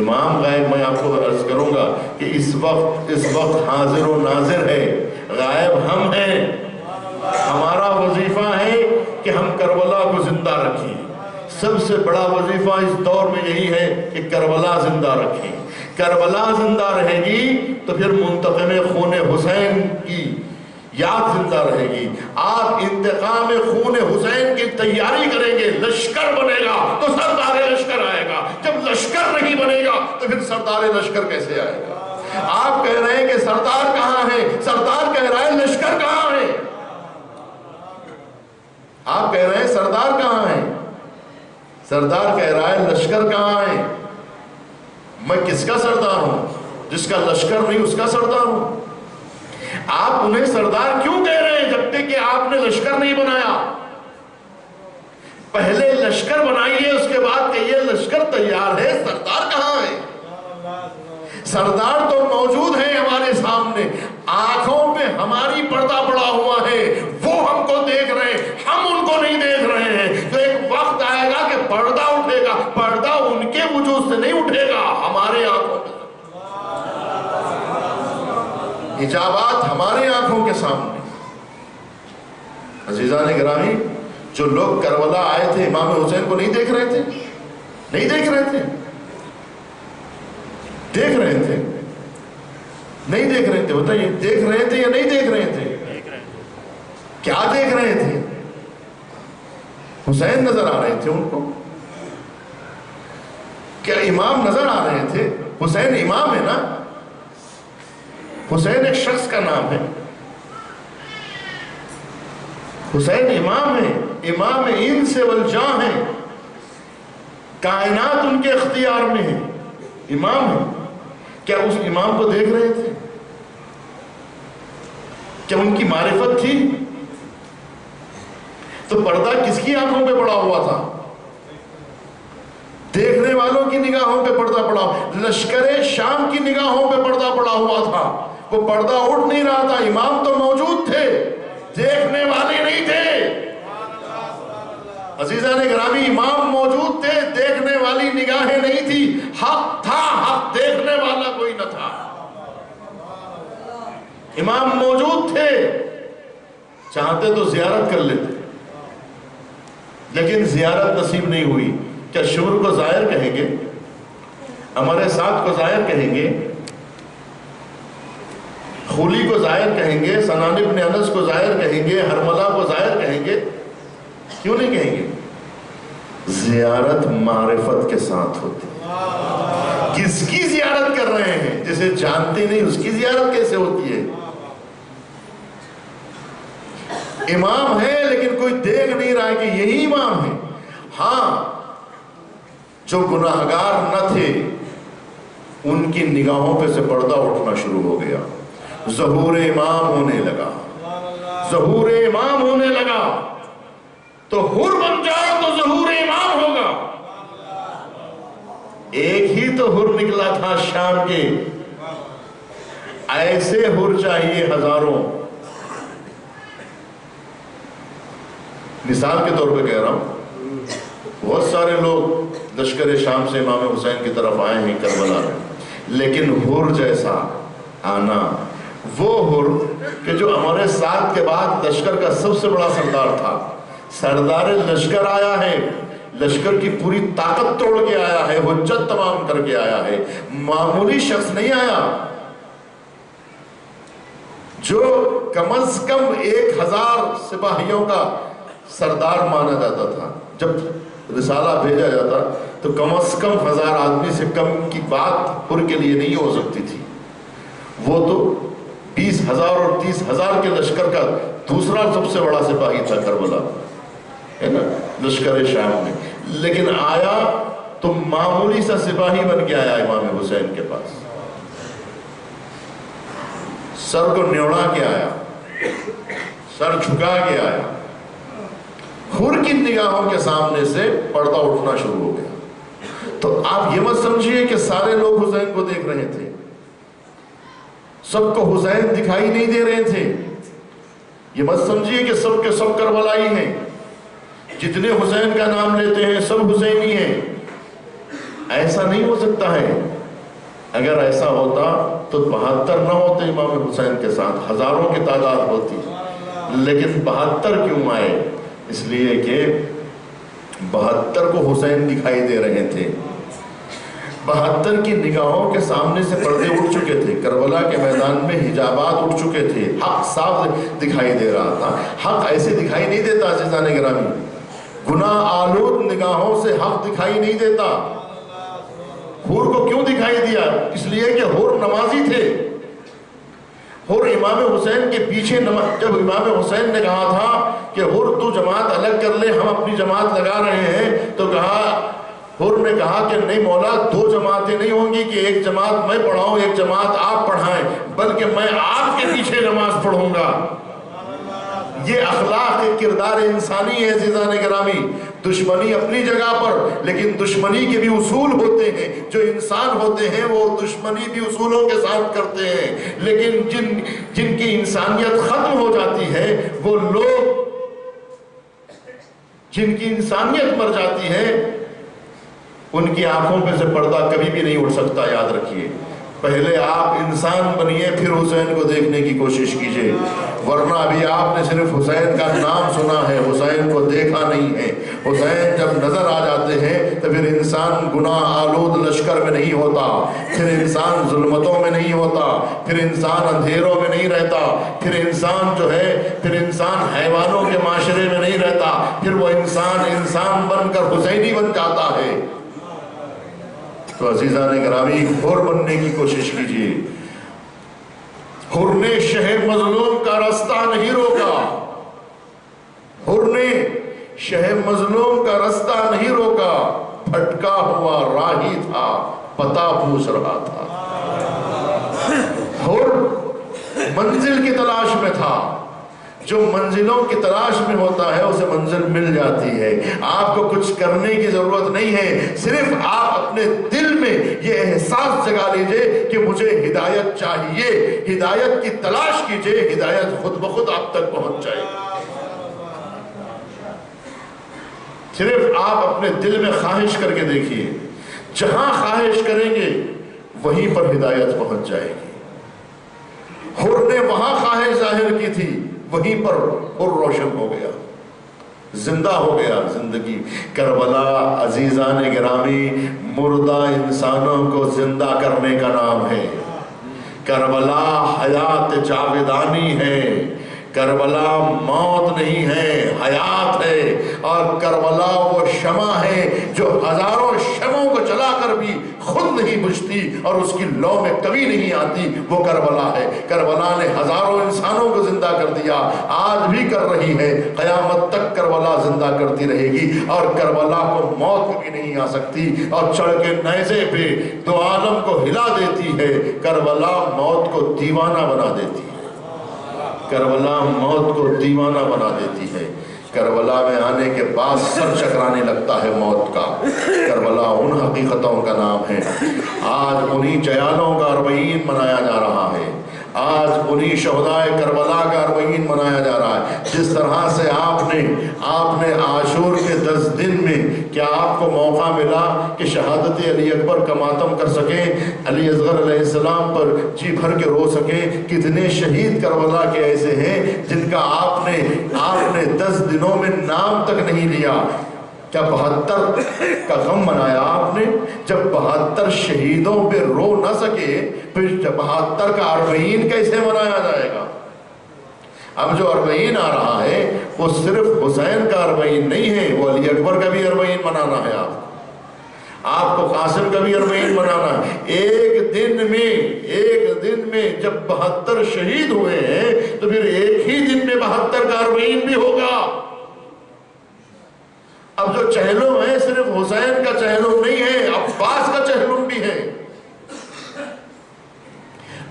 امام غائب, میں آپ کو عرض کروں گا کہ اس وقت حاضر و ناظر ہے, غائب ہم ہیں. ہمارا وظیفہ ہے کہ ہم کربلا کو زندہ رکھیں. سب سے بڑا وظیفہ اس دور میں یہی ہے کہ کربلا زندہ رکھیں. کربلا زندہ رہے گی تو پھر منتقم خون حسین کی یاد زندہ رہے گی. آپ انتقام خون حسین کی تیاری کریں گے, لشکر بنے گا تو سردار لشکر آئے گا. جب لشکر نہیں بنے گا تو پھر سردار لشکر کیسے آئے گا؟ آپ کہہ رہے ہیں کہ سردار کہاں ہے, سردار کہہ رہا ہے لشکر کہاں ہے. آپ کہہ رہے ہیں سردار کہاں ہے, سردار کہہ رہا ہے لشکر کہاں ہے. میں کس کا سردار ہوں؟ جس کا لشکر نہیں اس کا سردار ہوں. آپ انہیں سردار کیوں کہہ رہے ہیں جب تک کہ آپ نے لشکر نہیں بنایا؟ پہلے لشکر بنائیے, اس کے بعد کہیے لشکر تیار ہے, سردار کہاں ہے؟ سردار تو موجود ہے ہمارے سامنے, آنکھوں پہ ہماری پردہ پڑا ہوا ہے, وہ ہم کو دیکھ رہے ہیں, ہم ان کو نہیں دیکھ رہے ہیں. تو ایک وقت آئے گا کہ پردہ اٹھے گا, پردہ ان کے وجود سے نہیں اٹھے گا, ہمارے آنکھوں پہ. حجابات ہمارے آنکھوں کے سامنے. عزیزان گرامی, جو لوگ کربلا آئے تھے امام حسین کو نہیں دیکھ رہے تھے, نہیں دیکھ رہے تھے, دیکھ رہے تھے, نہیں دیکھ رہے تھے. بتائیے دیکھ رہے تھے یا نہیں دیکھ رہے تھے؟ کیا دیکھ رہے تھے؟ حسین نظر آ رہے تھے ان کو؟ کیا امام نظر آ رہے تھے؟ حسین امام ہے نا، حسین ایک شخص کا نام ہے، حسین امام ہے، امام انس والجاں ہے، کائنات ان کے اختیار میں ہے، امام ہے۔ کیا اس امام کو دیکھ رہے تھے؟ کیا ان کی معرفت تھی؟ تو پردہ کس کی آنکھوں پہ پڑا ہوا تھا؟ دیکھنے والوں کی نگاہوں پہ پردہ پڑا ہوا، لشکر شام کی نگاہوں پہ پردہ پڑا ہوا تھا۔ وہ پردہ اٹھ نہیں رہا تھا، امام تو موجود تھے، دیکھنے والے نہیں تھے۔ عزیزان گرامی، امام موجود تھے، دیکھنے والی نگاہیں نہیں تھی۔ حق تھا، حق دیکھنے والا کوئی نہ تھا۔ امام موجود تھے، چاہتے تو زیارت کر لیتے، لیکن زیارت نصیب نہیں ہوئی۔ کیا شور کو ظاہر کہیں گے؟ ہمارے ساتھ کو ظاہر کہیں گے؟ خولی کو ظاہر کہیں گے؟ سنان ابن انس کو ظاہر کہیں گے؟ ہرملہ کو ظاہر کہیں گے؟ کیوں نہیں کہیں گے؟ زیارت معرفت کے ساتھ ہوتی ہے۔ کس کی زیارت کر رہے ہیں؟ جسے جانتے نہیں اس کی زیارت کیسے ہوتی ہے؟ امام ہے لیکن کوئی دیکھ نہیں رہا ہے کہ یہی امام ہے۔ ہاں، جو گناہگار نہ تھے ان کی نگاہوں پہ سے پردہ اٹھنا شروع ہو گیا، ظہور امام ہونے لگا، ظہور امام ہونے لگا۔ تو حر بن جاؤ تو ظہور امام ہوگا۔ ایک ہی تو حر نکلا تھا شام کے، ایسے حر چاہیے ہزاروں۔ مثال کے طور پہ کہہ رہا ہوں، بہت سارے لوگ لشکر شام سے امام حسین کی طرف آئے ہیں کربلا میں، لیکن حر جیسا آنا، وہ حر کہ جو ہمارے ساتھ کے بعد لشکر کا سب سے بڑا سردار تھا، سردار لشکر آیا ہے، لشکر کی پوری طاقت توڑ کے آیا ہے، حجت تمام کر کے آیا ہے، معمولی شخص نہیں آیا۔ جو کم از کم 1000 سپاہیوں کا سردار مانا جاتا تھا، جب رسالہ بھیجا جاتا تو کم از کم 1000 آدمی سے کم کی بات حر کے لیے نہیں ہو سکتی تھی۔ وہ تو 20,000 اور 30,000 کے لشکر کا دوسرا سب سے بڑا سپاہی تھا کربلا، ہے نا، لشکر شام میں۔ لیکن آیا تو معمولی سا سپاہی بن کے آیا امام حسین کے پاس، سر کو نیوڑا کے آیا، سر جھکا کے آیا۔ حر کی نگاہوں کے سامنے سے پردہ اٹھنا شروع ہو گیا۔ تو آپ یہ مت سمجھیے کہ سارے لوگ حسین کو دیکھ رہے تھے، سب کو حسین دکھائی نہیں دے رہے تھے۔ یہ مت سمجھیے کہ سب کے سب کربلائی ہیں، جتنے حسین کا نام لیتے ہیں سب حسینی ہیں، ایسا نہیں ہو سکتا ہے۔ اگر ایسا ہوتا تو 72 نہ ہوتے امام حسین کے ساتھ، ہزاروں کی تعداد ہوتی، لیکن 72 کیوں آئے؟ اس لیے کہ 72 کو حسین دکھائی دے رہے تھے، 72 کی نگاہوں کے سامنے سے پردے اٹھ چکے تھے، کربلا کے میدان میں حجابات اٹھ چکے تھے، حق صاف دکھائی دے رہا تھا۔ حق ایسے دکھائی نہیں دیتا عزیزان گرامی، گناہ آلود نگاہوں سے حق دکھائی نہیں دیتا۔ حور کو کیوں دکھائی دیا؟ اس لیے کہ حور نمازی تھے، حور امام حسین کے پیچھے جب امام حسین نے کہا تھا کہ حور تو جماعت الگ کر لے، ہم اپنی جماعت لگا رہے ہیں، تو حور نے کہا کہ نہیں مولا، 2 جماعتیں نہیں ہوں گی کہ ایک جماعت میں پڑھاؤں ایک جماعت آپ پڑھائیں، بلکہ میں آپ کے پیچھے نماز پڑھوں گا۔ یہ اخلاق کردار انسانی ہے عزیزان گرامی۔ دشمنی اپنی جگہ پر، لیکن دشمنی کے بھی اصول ہوتے ہیں، جو انسان ہوتے ہیں وہ دشمنی بھی اصولوں کے ساتھ کرتے ہیں، لیکن جن کی انسانیت ختم ہو جاتی ہے، وہ لوگ جن کی انسانیت مر جاتی ہے، ان کی آنکھوں پہ سے پردہ کبھی بھی نہیں اٹھ سکتا، یاد رکھیے۔ پہلے آپ انسان بنیے، پھر حسین کو دیکھنے کی کوشش کیجئے، ورنہ ابھی آپ نے صرف حسین کا نام سنا ہے، حسین کو دیکھا نہیں ہے۔ حسین جب نظر آ جاتے ہیں تو پھر انسان گناہ آلود لشکر میں نہیں ہوتا، پھر انسان ظلمتوں میں نہیں ہوتا، پھر انسان اندھیروں میں نہیں رہتا، پھر انسان جو ہے پھر انسان حیوانوں کے معاشرے میں نہیں رہتا، پھر وہ انسان بن کر حسینی بن جاتا ہے۔ تو عزیزان گرامی، حر بننے کی کوشش کیجئے۔ حر نے شہ مظلوم کا رستہ نہیں روکا، حر نے شہ مظلوم کا رستہ نہیں روکا، بھٹکا ہوا راہی تھا، پتہ پوچھ رہا تھا۔ حر منزل کی تلاش میں تھا، جو منزلوں کی تلاش میں ہوتا ہے اسے منزل مل جاتی ہے۔ آپ کو کچھ کرنے کی ضرورت نہیں ہے، صرف آپ اپنے دل میں یہ احساس جگا لیجئے کہ مجھے ہدایت چاہیے، ہدایت کی تلاش کیجئے، ہدایت خود بخود آپ تک پہنچ جائے گی۔ صرف آپ اپنے دل میں خواہش کر کے دیکھیے، جہاں خواہش کریں گے وہیں پر ہدایت پہنچ جائے گی۔ حر نے وہاں خواہش ظاہر کی تھی، وہیں پر حر روشن ہو گیا، زندہ ہو گیا۔ زندگی کربلا عزیزان گرامی مردہ انسانوں کو زندہ کرنے کا نام ہے۔ کربلا حیات جاویدانی ہے، کربلا موت نہیں ہے، حیات ہے۔ اور کربلا وہ شمع ہے جو ہزاروں شمعوں کو جلا کر بھی خود نہیں بجھتی اور اس کی لو میں کبھی نہیں آتی، وہ کربلا ہے۔ کربلا نے ہزاروں انسانوں کو زندہ کر دیا، آج بھی کر رہی ہے، قیامت تک کربلا زندہ کرتی رہے گی، اور کربلا کو موت بھی نہیں آ سکتی، اور چڑھ کے نیزے پہ دو عالم کو ہلا دیتی ہے۔ کربلا موت کو دیوانہ بنا دیتی ہے، کربلا موت کو دیوانہ بنا دیتی ہے۔ کربلا میں آنے کے بعد سر چکرانے لگتا ہے موت کا۔ کربلا ان حقیقتوں کا نام ہے۔ آج انہی جیالوں کا اربعین منایا جا رہا ہے، آج انہی شہدائے کربلا کا اربعین منایا جا رہا ہے۔ جس طرح سے آپ نے عاشور کے 10 دن میں کیا آپ کو موقع ملا کہ شہادت علی اکبر کا ماتم کر سکیں، علی اصغر علیہ السلام پر جی بھر کے رو سکیں؟ کتنے شہید کربلا کے ایسے ہیں جن کا آپ نے 10 دنوں میں نام تک نہیں لیا؟ کیا 72 کا غم منایا آپ نے؟ جب 72 شہیدوں پہ رو نہ سکے پھر 72 کا اربعین کیسے منایا جائے گا؟ اب جو اربعین آ رہا ہے وہ صرف حسین کا اربعین نہیں ہے، وہ علی اکبر کا بھی اربعین منانا ہے۔ آپ کو قاسم کا بھی اربعین منانا ہے۔ ایک دن میں جب 72 شہید ہوئے ہیں تو پھر ایک ہی دن میں 72 کا اربعین بھی ہوگا۔ اب جو چہلم ہے صرف حسین کا چہلم نہیں ہے، عباس کا چہلم بھی ہے،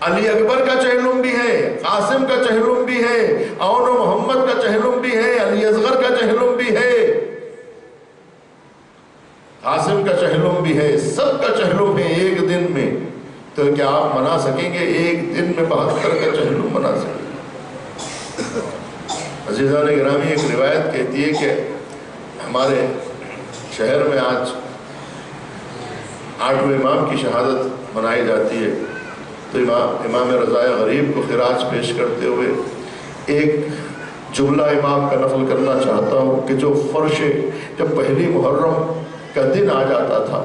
علی اکبر کا چہلم بھی ہے، قاسم کا چہلم بھی ہے، اون و محمد کا چہلم بھی ہے، علی اصغر کا چہلم بھی ہے، قاسم کا چہلم بھی ہے، سب کا چہلم ہے ایک دن میں۔ تو کیا آپ منا سکیں گے ایک دن میں 72 کا چہلم منا سکیں گے؟ عزیزان گرامی، ایک روایت کہتی ہے کہ ہمارے شہر میں آج 8ویں امام کی شہادت منائی جاتی ہے، تو امام رضا غریب کو خراج پیش کرتے ہوئے ایک جملہ امام کا نقل کرنا چاہتا ہوں کہ جو فرش جب پہلی محرم کا دن آ جاتا تھا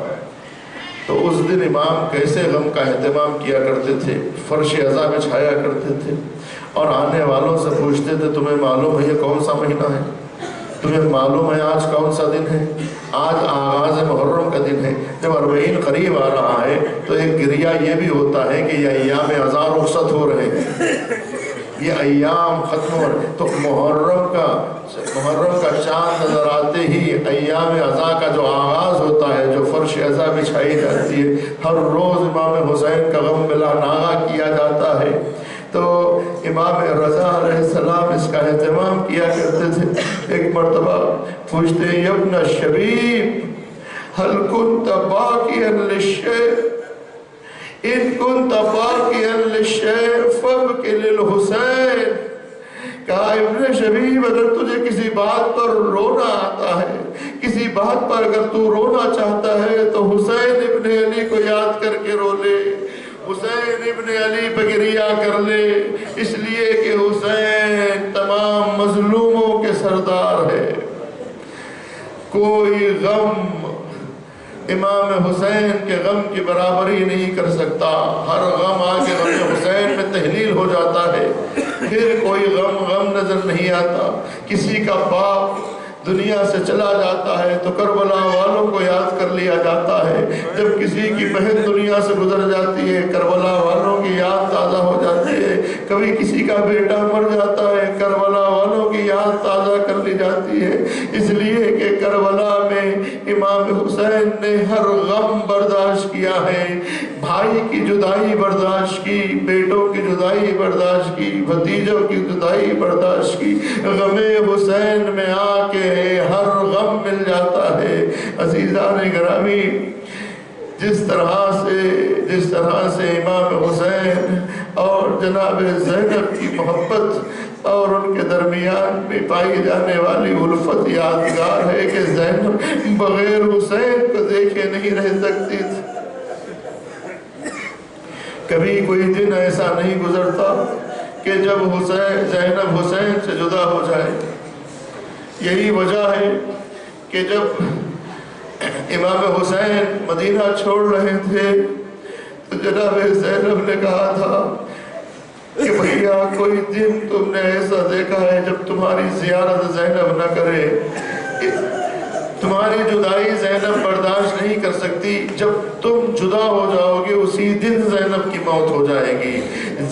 تو اس دن امام کیسے غم کا اہتمام کیا کرتے تھے، فرش عزا بچھایا کرتے تھے اور آنے والوں سے پوچھتے تھے تمہیں معلوم ہے یہ کون سا مہینہ ہے، تمہیں معلوم ہے آج کون سا دن ہے؟ آج آغاز محرم کا دن ہے۔ جب اربعین قریب آ رہا ہے تو ایک گریہ یہ بھی ہوتا ہے کہ یہ ایام عزا رخصت ہو رہے ہیں، یہ ایام ختم ہو رہے ہیں۔ تو محرم کا چاند نظر آتے ہی ایام عزا کا جو آغاز ہوتا ہے، جو فرش عزا بچھائی جاتی ہے، ہر روز امام حسین کا غم بلا ناغہ کیا جاتا ہے۔ تو امام رضا علیہ السلام اس کا اہتمام کیا کرتے تھے۔ ایک مرتبہ پوچھتے ہیں ابن شبیب هل كنت باقيا للشيء ان كنت باقيا للشيء فابق للحسین۔ کہا ابن شبیب اگر تجھے کسی بات پر رونا آتا ہے، کسی بات پر اگر تو رونا چاہتا ہے تو حسین ابن علی کو یاد کر کے رو لے۔ حسین ابن علی پہ گریہ کر لے، اس لیے کہ حسین تمام مظلوموں کے سردار ہے۔ کوئی غم امام حسین کے غم کی برابری نہیں کر سکتا۔ ہر غم آگے غم حسین میں تحلیل ہو جاتا ہے، پھر کوئی غم نظر نہیں آتا۔ کسی کا باپ دنیا سے چلا جاتا ہے تو کربلا والوں کو یاد کر لیا جاتا ہے، جب کسی کی بہن دنیا سے گزر جاتی ہے کربلا والوں کی یاد تازہ ہو جاتی ہے، کبھی کسی کا بیٹا مر جاتا ہے کربلا والوں کی یاد تازہ کر لی جاتی ہے۔ اس لیے کہ کربلا میں امام حسین نے ہر غم برداشت کیا ہے، بھائی کی جدائی برداشت کی، بیٹوں کی جدائی برداشت کی، بھتیجوں کی جدائی برداشت کی۔ غم حسین میں آ کے ہر غم مل جاتا ہے۔ عزیزان گرامی، جس طرح سے امام حسین اور جناب زینب کی محبت اور ان کے درمیان میں پائی جانے والی الفت یادگار ہے کہ زینب بغیر حسین کو دیکھے نہیں رہ سکتی تھی۔ کبھی کوئی دن ایسا نہیں گزرتا کہ جب زینب حسین سے جدا ہو جائے۔ یہی وجہ ہے کہ جب امام حسین مدینہ چھوڑ رہے تھے تو جناب زینب نے کہا تھا کہ بھیا کوئی دن تم نے ایسا دیکھا ہے جب تمہاری زیارت زینب نہ کرے؟ تمہاری جدائی زینب برداشت نہیں کر سکتی، جب تم جدا ہو جاؤ گے اسی دن زینب کی موت ہو جائے گی۔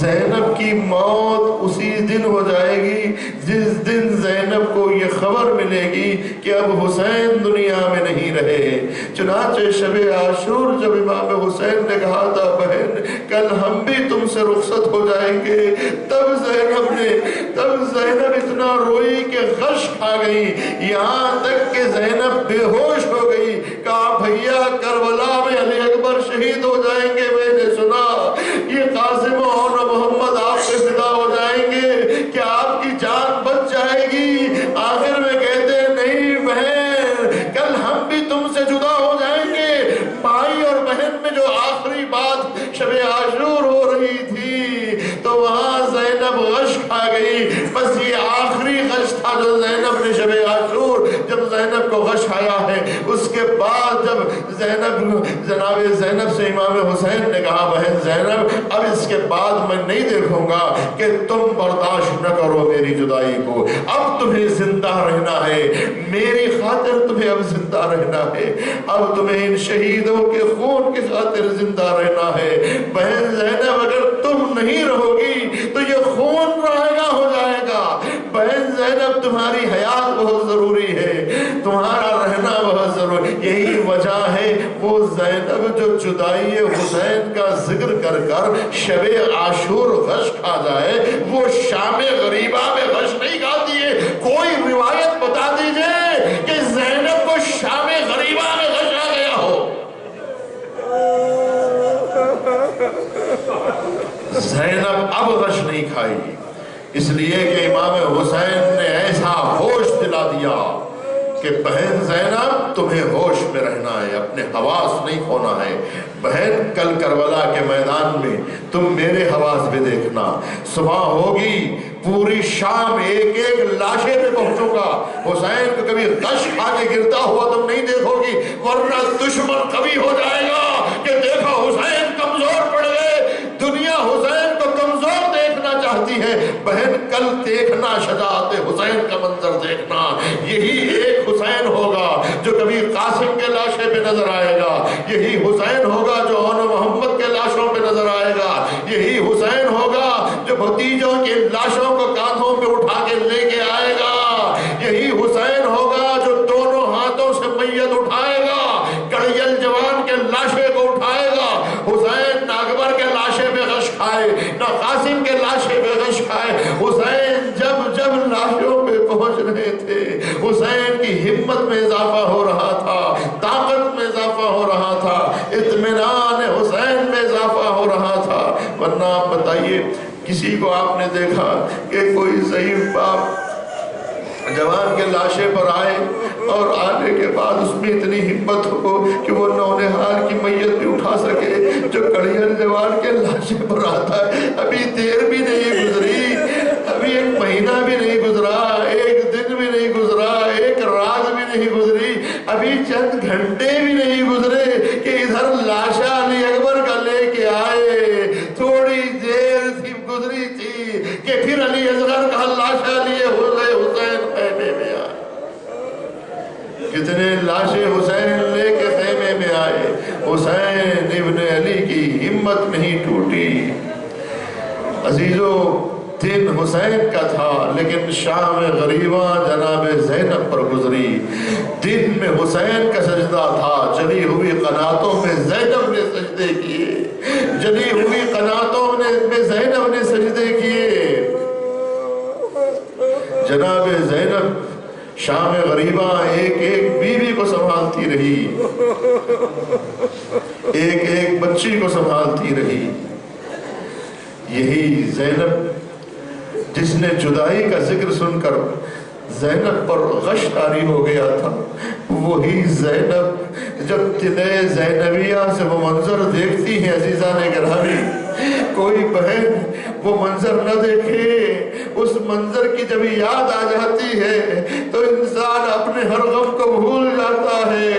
زینب کی موت اسی دن ہو جائے گی جس دن زینب کو یہ خبر ملے گی کہ اب حسین دنیا میں نہیں رہے۔ چنانچہ شب عاشور جب امام حسین نے کہا تھا بہن کل ہم بھی تم سے رخصت ہو جائیں گے، تب زینب اتنا روئی کہ غش کھا گئی، یہاں تک کہ زینب بے ہوش ہو گئی۔ کہا بھیا کربلا میں علی اکبر شہید ہو جائیں گے، میں نے سنا یہ قاسم اور محمد آپ سے فدا ہو جائیں گے، کیا آپ کی جان بچ جائے گی؟ آخر میں کہتے نہیں بہن کل ہم بھی تم سے جدا ہو جائیں گے۔ بھائی اور بہن میں جو آخری بات شب عاشور ہو رہی تھی تو وہاں زینب غش کھا گئی۔ بس یہ آخری غش تھا جو زینب نے شب عاشور جب زینب کو غش آیا ہے، اس کے بعد جب جناب زینب سے امام حسین نے کہا بہن زینب اب اس کے بعد میں نہیں دیکھوں گا کہ تم برداشت نہ کرو میری جدائی کو، اب تمہیں زندہ رہنا ہے، میری خاطر تمہیں اب زندہ رہنا ہے، اب تمہیں ان شہیدوں کے خون کی خاطر زندہ رہنا ہے۔ بہن زینب اگر تم نہیں رہو گی تو یہ خون رائیگاں ہو جائے گا۔ بہن زینب تمہاری حیات بہت ضروری ہے، تمہارا رہنا بہت ضروری۔ یہی وجہ ہے وہ زینب جو جدائی حسین کا ذکر کر کر شب عاشور غش کھا جائے، وہ شام غریبہ میں غش نہیں کھاتی ہے۔ کوئی روایت بتا دیجئے کہ زینب کو شام غریبہ میں غش آ گیا ہو۔ زینب اب غش نہیں کھائی، اس لیے کہ امام حسین نے ایسا ہوش دلا دیا کہ بہن زینب تمہیں ہوش میں رہنا ہے، اپنے حواس نہیں کھونا ہے۔ بہن کل کربلا کے میدان میں تم میرے حواس بھی دیکھنا، صبح ہوگی پوری شام ایک ایک لاشے پہ پہنچوں گا، حسین کو کبھی غش کھا کے گرتا ہوا تم نہیں دیکھو گی، ورنہ دشمن کبھی ہو جائے گا کہ دیکھو حسین کمزور پڑ گئے، دنیا حسین کو کمزور دیکھنا چاہتی ہے۔ بہن کل دیکھنا شجاعت حسین کا منظر دیکھنا، یہی ایک حسین ہوگا جو کبھی قاسم کے لاشے پہ نظر آئے گا، یہی حسین ہوگا جو اون محمد کے لاشوں پہ نظر آئے گا، یہی حسین ہوگا جو بھتیجوں کے لاشوں کو کاندھوں پہ اٹھا کے لے کے آئے گا، یہی حسین ہوگا جو دونوں ہاتھوں سے میت اٹھائے گا، کڑیل جوان کے لاشے کو اٹھائے گا۔ حسین نہ اکبر کے لاشے پہ غش کھائے نہ قاسم کے لاشے پہ غش کھائے، حسین جب جب لاشوں پہ پہنچ رہے تھے حسین کی ہمت میں اضافہ ہو رہا تھا، طاقت میں اضافہ ہو رہا تھا، اطمینان حسین میں اضافہ ہو رہا تھا۔ ورنہ آپ بتائیے کسی کو آپ نے دیکھا کہ کوئی ضعیف باپ جوان کے لاشے پر آئے اور آنے کے بعد اس میں اتنی ہمت ہو کہ وہ نونہال کی میت بھی اٹھا سکے، جو کڑیل جوان کے لاشیں پر آتا ہے، ابھی دیر بھی نہیں گزری، ابھی ایک مہینہ بھی نہیں گزرا، ایک دن بھی نہیں گزرا، ایک رات بھی نہیں گزری، ابھی چند گھنٹے بھی نہیں گزرے کہ ادھر لاشا علی اکبر کا لے کے آئے، تھوڑی دیر تھی گزری تھی کہ پھر علی اصغر کا لاشا لیے حسین خیمے میں آئے۔ کتنے لاشیں حسین لے کے خیمے میں آئے، حسین ابن علی کی ہمت نہیں ٹوٹی۔ عزیزو، دن حسین کا تھا لیکن شام غریباں جناب زینب پر گزری۔ دن میں حسین کا سجدہ تھا، جلی ہوئی قناتوں میں زینب نے سجدے کیے، جلی ہوئی قناتوں میں زینب نے سجدے کیے۔ جناب زینب شام غریباں ایک ایک بیوی کو سنبھالتی رہی، ایک ایک بچی کو سنبھالتی رہی۔ یہی زینب جس نے جدائی کا ذکر سن کر زینب پر غش طاری ہو گیا تھا، وہی زینب جب طلع زینبیہ سے وہ منظر دیکھتی ہیں عزیزان گرامی، کوئی بہن وہ منظر نہ دیکھے، اس منظر کی جب یاد آ جاتی ہے تو انسان اپنے ہر غم کو بھول جاتا ہے۔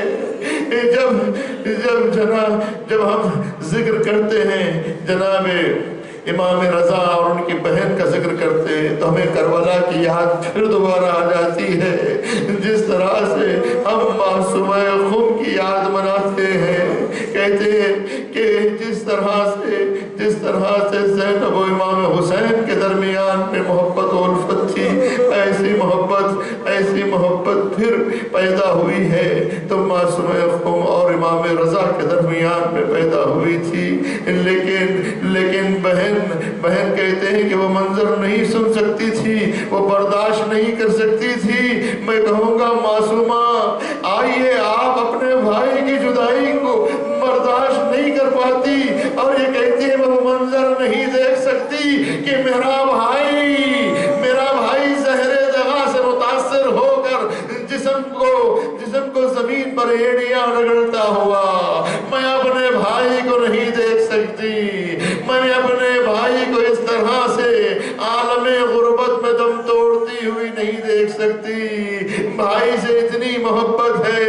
جب ہم ذکر کرتے ہیں جناب امام رضا اور ان کی بہن کا ذکر کرتے ہیں تو ہمیں کربلا کی یاد پھر دوبارہ آ جاتی ہے۔ جس طرح سے ہم معصومہ خم کی یاد مناتے ہیں، کہتے ہیں کہ جس طرح سے زینب و امام حسین کے درمیان میں محبت و الفت تھی، ایسی محبت پھر پیدا ہوئی ہے تو معصومہ خم اور امام رضا کے درمیان میں پیدا ہوئی تھی۔ لیکن بہن کہتے ہیں کہ وہ منظر نہیں سن سکتی تھی، وہ برداشت نہیں کر سکتی تھی۔ میں کہوں گا معصومہ، آئیے آپ اپنے بھائی کی جدائی کو برداشت نہیں کر پاتی اور یہ کہتی ہے وہ منظر نہیں دیکھ سکتی کہ میرا بھائی زہر دغا سے متاثر ہو کر جسم کو زمین پر ایڑیاں رگڑتا ہوا، میں اپنے بھائی کو نہیں دیکھ سکتی، میں اپنے بھائی کو اس طرح سے عالم غربت میں دم توڑتی ہوئی نہیں دیکھ سکتی۔ بھائی سے اتنی محبت ہے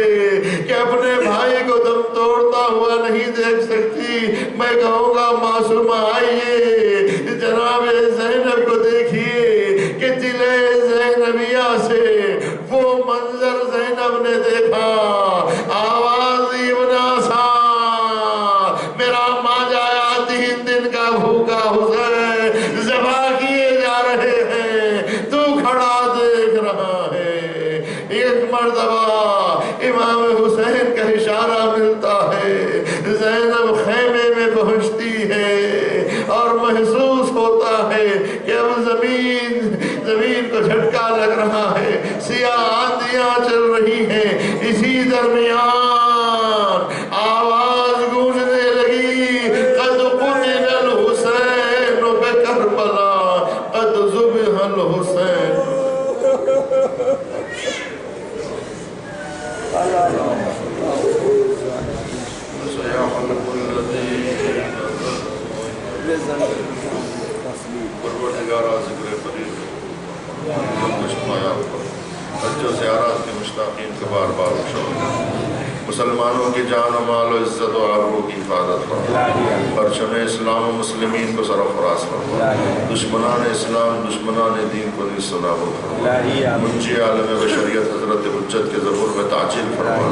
کہ اپنے بھائی کو دم توڑتا ہوا نہیں دیکھ سکتی۔ میں کہوں گا معصومہ، آئیے جناب زینب کو دیکھیے کہ طلع زینبیہ سے وہ منظر زینب نے دیکھا۔ آواز ابناسا، میرا ماں جایا 3 دن کا بھوکا حسین ذبح کیے جا رہے ہیں، تو کھڑا دیکھ رہا ہے۔ ایک مرتبہ امام حسین کا اشارہ ملتا ہے، زینب خیمے میں پہنچتی ہے اور محسوس ہوتا ہے کہ اب زمین کو جھٹکا لگ رہا ہے، سیاہ آندھیاں چل رہی ہیں۔ اسی درمیان آواز گونجنے لگی، قد قتل الحسین بکربلا، قد ذبح الحسین۔ حج و زیارات کے مشتاقین کے بار بار مسلمانوں کی جان و مال و عزت و آبرو کی حفاظت فرما، پرچم اسلام و مسلمین کو سرفراز فرما، دشمنان اسلام دشمنان دین کو نیز و نابود فرما، منجی عالم بشریت حضرت حجت کے ظہور میں تعجیل فرما،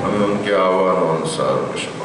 ہمیں ان کے آوان و انصار میں شمار